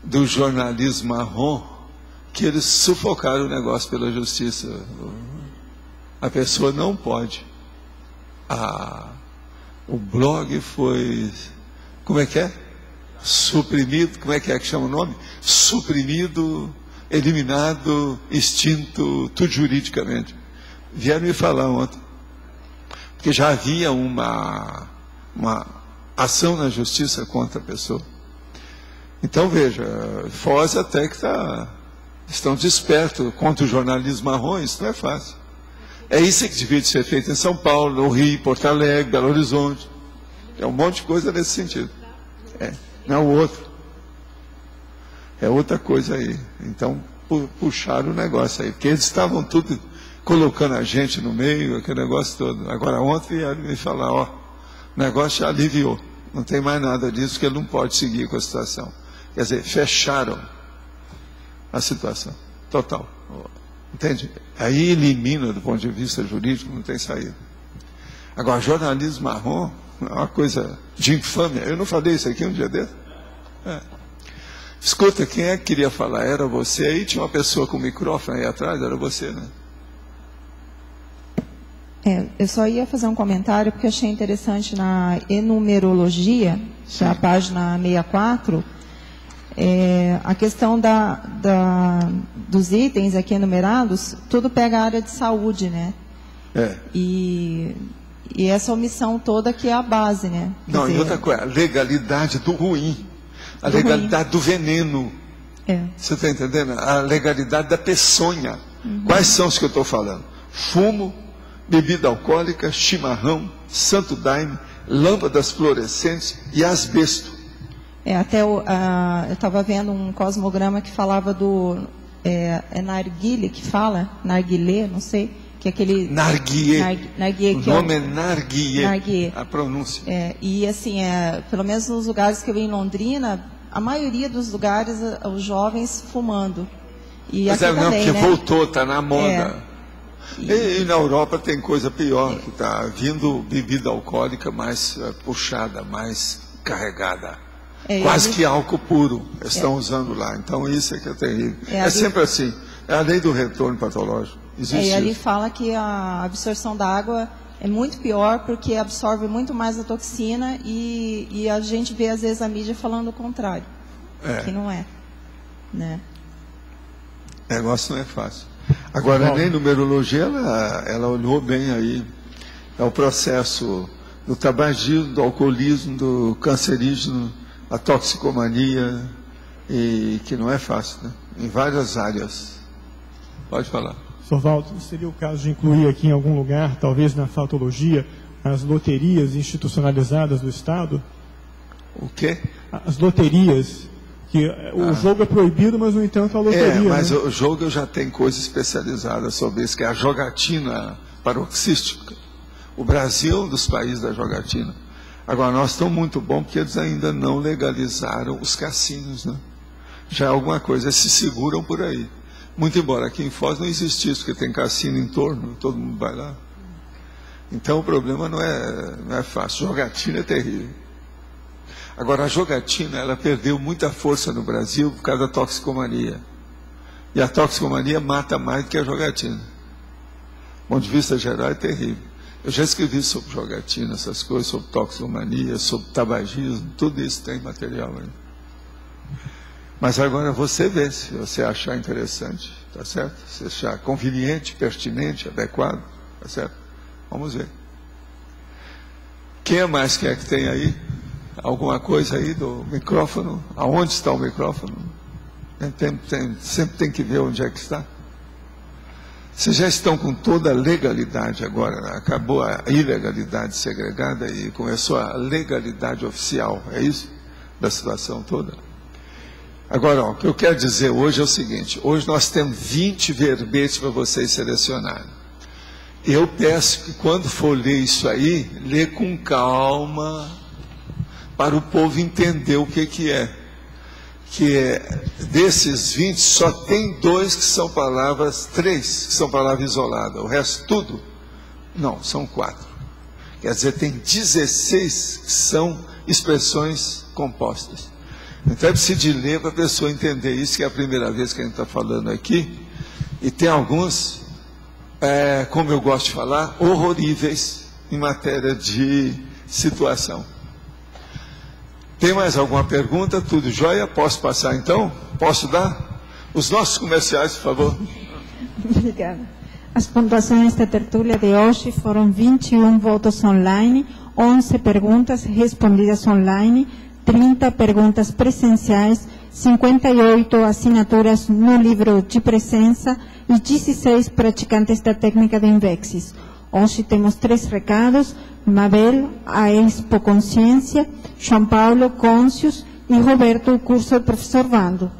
do jornalismo marrom, que eles sufocaram o negócio pela justiça. A pessoa não pode. O blog foi... Como é que é? Suprimido, como é que chama o nome? Suprimido, eliminado, extinto, tudo juridicamente. Vieram me falar ontem. Porque já havia uma ação na justiça contra a pessoa. Então, veja, Foz até que estão despertos contra o jornalismo marrom, isso não é fácil. É isso que devia ser feito em São Paulo, no Rio, Porto Alegre, Belo Horizonte. É um monte de coisa nesse sentido. Não é o outro. É outra coisa aí. Então, puxaram o negócio aí. Porque eles estavam tudo colocando a gente no meio, aquele negócio todo. Agora, ontem vieram me falar, o negócio já aliviou. Não tem mais nada disso, porque ele não pode seguir com a situação. Quer dizer, fecharam a situação. Total. Entende? Aí elimina, do ponto de vista jurídico, não tem saída. Agora, jornalismo marrom é uma coisa de infâmia. Eu não falei isso aqui um dia desse? Escuta, quem é que queria falar? Era você. Aí tinha uma pessoa com o microfone aí atrás, era você, né? Eu só ia fazer um comentário porque eu achei interessante na enumerologia, que é a página 64, a questão dos itens aqui enumerados, tudo pega a área de saúde, né? E essa omissão toda que é a base, né? Não, e outra coisa, a legalidade do ruim, a legalidade do veneno. Você está entendendo? A legalidade da peçonha. Quais são os que eu estou falando? Fumo, bebida alcoólica, chimarrão, santo daime, lâmpadas fluorescentes e asbesto. Até eu estava vendo um cosmograma que falava do narguile, que fala, narguilé, não sei, que é aquele... Narguilé. O nome é narguilé, a pronúncia. E assim, pelo menos nos lugares que eu vi em Londrina, a maioria dos lugares, os jovens fumando. Mas aqui também, porque voltou, está na moda. E na Europa tem coisa pior, que está vindo bebida alcoólica mais puxada, mais carregada. Quase que álcool puro estão usando lá. Então isso é que é terrível. Sempre assim. É a lei do retorno patológico. E ali fala que a absorção da água é muito pior porque absorve muito mais a toxina e a gente vê às vezes a mídia falando o contrário. Que não é. Né? O negócio não é fácil. Agora, nem numerologia, ela olhou bem aí. É o processo do tabagismo, do alcoolismo, do cancerígeno, a toxicomania, e que não é fácil, né? Em várias áreas. Pode falar. Sr. Walter, seria o caso de incluir aqui em algum lugar, talvez na fatologia, as loterias institucionalizadas do Estado? O quê? As loterias, que o jogo é proibido, mas, no entanto, a loteria... mas o jogo já tem coisa especializada sobre isso, que é a jogatina paroxística. O Brasil é um dos países da jogatina. Agora, nós estamos muito bons porque eles ainda não legalizaram os cassinos, né? Já é alguma coisa, eles se seguram por aí. Muito embora aqui em Foz não existe isso, porque tem cassino em torno, todo mundo vai lá. Então o problema não é fácil, jogatina é terrível. Agora, a jogatina, ela perdeu muita força no Brasil por causa da toxicomania. E a toxicomania mata mais do que a jogatina. Do ponto de vista geral, é terrível. Eu já escrevi sobre jogatina, essas coisas, sobre toxicomania, sobre tabagismo, tudo isso tem material aí. Mas agora você vê, se você achar interessante, tá certo? Se achar conveniente, pertinente, adequado, tá certo? Vamos ver. Quem mais quer que tem aí? Alguma coisa aí do micrófono? Aonde está o micrófono? Sempre tem que ver onde é que está. Vocês já estão com toda a legalidade agora, né? Acabou a ilegalidade segregada e começou a legalidade oficial, é isso? Da situação toda. Agora, o que eu quero dizer hoje é o seguinte, hoje nós temos 20 verbetes para vocês selecionarem. Eu peço que quando for ler isso aí, lê com calma, para o povo entender o que é. Que desses 20, só tem 2 que são palavras, 3 que são palavras isoladas. O resto tudo, não, são 4. Quer dizer, tem 16 que são expressões compostas. Então é preciso de ler para a pessoa entender isso, que é a primeira vez que a gente está falando aqui. E tem alguns, como eu gosto de falar, horroríveis em matéria de situação. Tem mais alguma pergunta? Tudo jóia? Posso passar então? Posso dar? Os nossos comerciais, por favor. Obrigada. As pontuações da tertúlia de hoje foram 21 votos online, 11 perguntas respondidas online, 30 perguntas presenciais, 58 assinaturas no livro de presença e 16 praticantes da técnica de Invexis. Hoje temos 3 recados: Mabel, a Expo Consciência, João Paulo, Côncios e Roberto, o curso do professor Vando.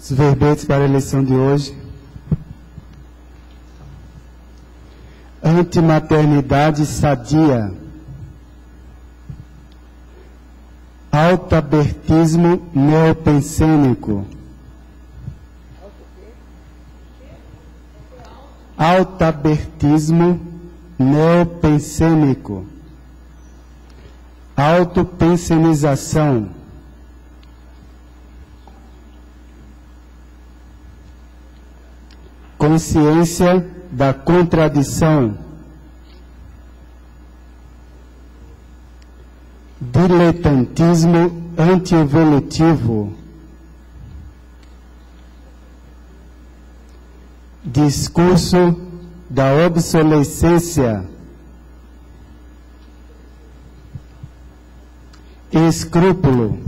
Os verbetes para a eleição de hoje. Antimaternidade sadia. Altabertismo neopensênico. Altabertismo neopensênico. Autopensenização. consciência da contradição, diletantismo antievolutivo, discurso da obsolescência, escrúpulo,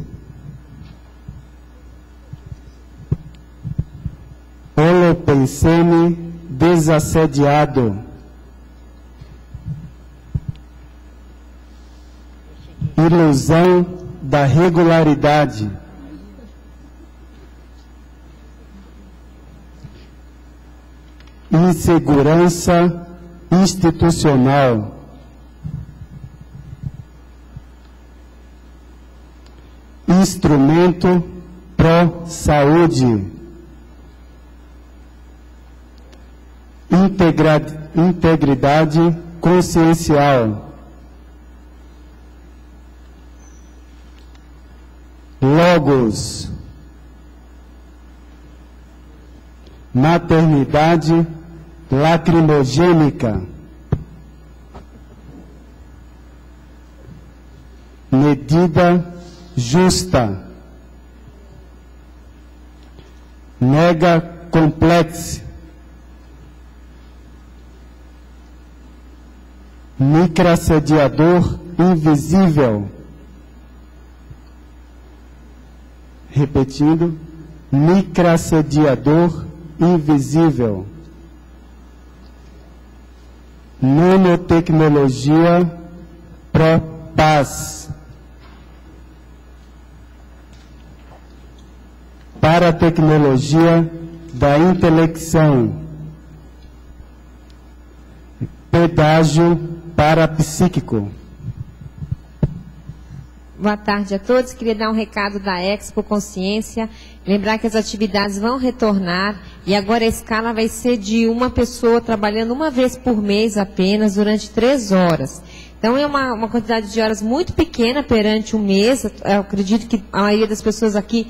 holopensene desassediado, ilusão da regularidade, insegurança institucional, instrumento pró-saúde, integridade consciencial, logos, maternidade lacrimogênica, medida justa, mega complexo, microassediador invisível. Repetindo, microassediador invisível. Nanotecnologia pró-paz. Paratecnologia da intelecção. Pedágio parapsíquico. Boa tarde a todos. Queria dar um recado da Expo Consciência. Lembrar que as atividades vão retornar e agora a escala vai ser de uma pessoa trabalhando uma vez por mês apenas, durante 3 horas. Então é uma quantidade de horas muito pequena perante um mês. Eu acredito que a maioria das pessoas aqui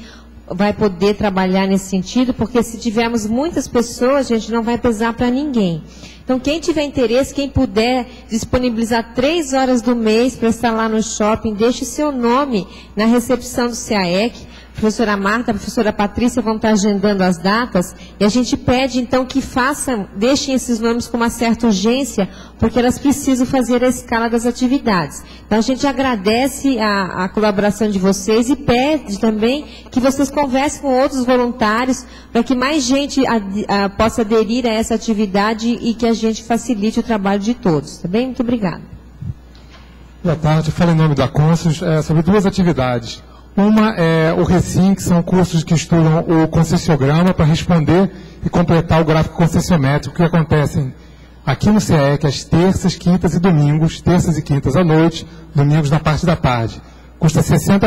vai poder trabalhar nesse sentido, porque se tivermos muitas pessoas, a gente não vai pesar para ninguém. Então, quem tiver interesse, quem puder disponibilizar 3 horas do mês para estar lá no shopping, deixe seu nome na recepção do CAEC. A professora Marta, a professora Patrícia vão estar agendando as datas, e a gente pede, então, que deixem esses nomes com uma certa urgência, porque elas precisam fazer a escala das atividades. Então, a gente agradece a colaboração de vocês e pede também que vocês conversem com outros voluntários, para que mais gente possa aderir a essa atividade e que a gente facilite o trabalho de todos. Tá bem? Muito obrigada. Boa tarde. Falo em nome da Consus sobre 2 atividades. Uma é o Recim, que são cursos que estudam o concessiograma para responder e completar o gráfico concessiométrico que acontecem aqui no CAEC às terças, quintas e domingos, terças e quintas à noite, domingos na parte da tarde. Custa R$ 60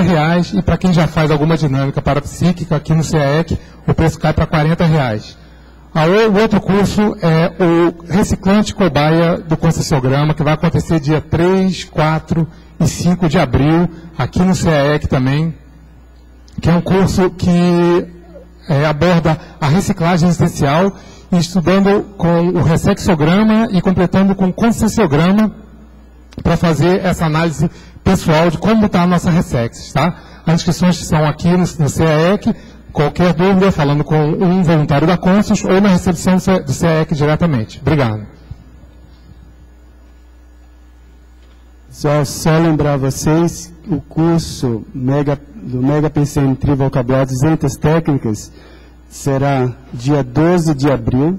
e para quem já faz alguma dinâmica parapsíquica aqui no CAEC, o preço cai para R$ 40. O outro curso é o Reciclante Cobaia do Concessiograma, que vai acontecer dia 3, 4 e 5 de abril, aqui no CAEC também, que é um curso que aborda a reciclagem existencial, estudando com o Ressexograma e completando com o Concessiograma, para fazer essa análise pessoal de como está a nossa Ressex, tá? As inscrições são aqui no CAEC. Qualquer dúvida, falando com um voluntário da Consus ou na recepção do CAEC diretamente. Obrigado. Só lembrar vocês, o curso do Mega PCM Trivocabulário 200 Técnicas será dia 12 de abril.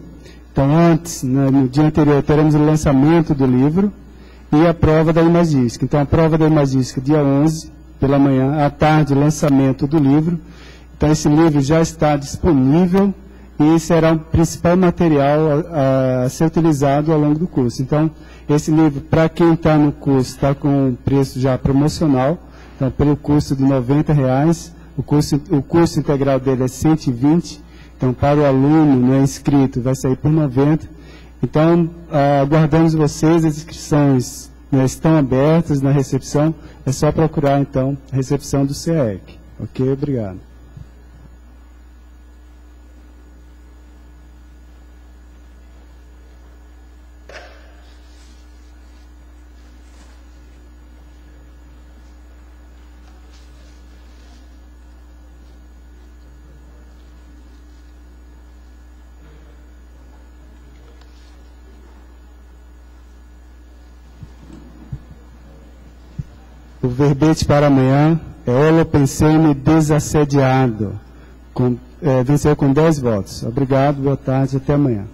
Então, antes, no dia anterior, teremos o lançamento do livro e a prova da Imagística. Então, a prova da Imagística, dia 11, pela manhã, à tarde, lançamento do livro. Então, esse livro já está disponível e será o principal material a ser utilizado ao longo do curso. Então, esse livro, para quem está no curso, está com preço já promocional. Então, pelo custo de R$ 90, o curso integral dele é 120. Então, para o aluno não é inscrito, vai sair por 90. Então, aguardamos vocês, as inscrições estão abertas na recepção. É só procurar, então, a recepção do CAEC. Ok? Obrigado. O verbete para amanhã é Holopensene desassediado. Venceu com 10 votos. Obrigado, boa tarde, até amanhã.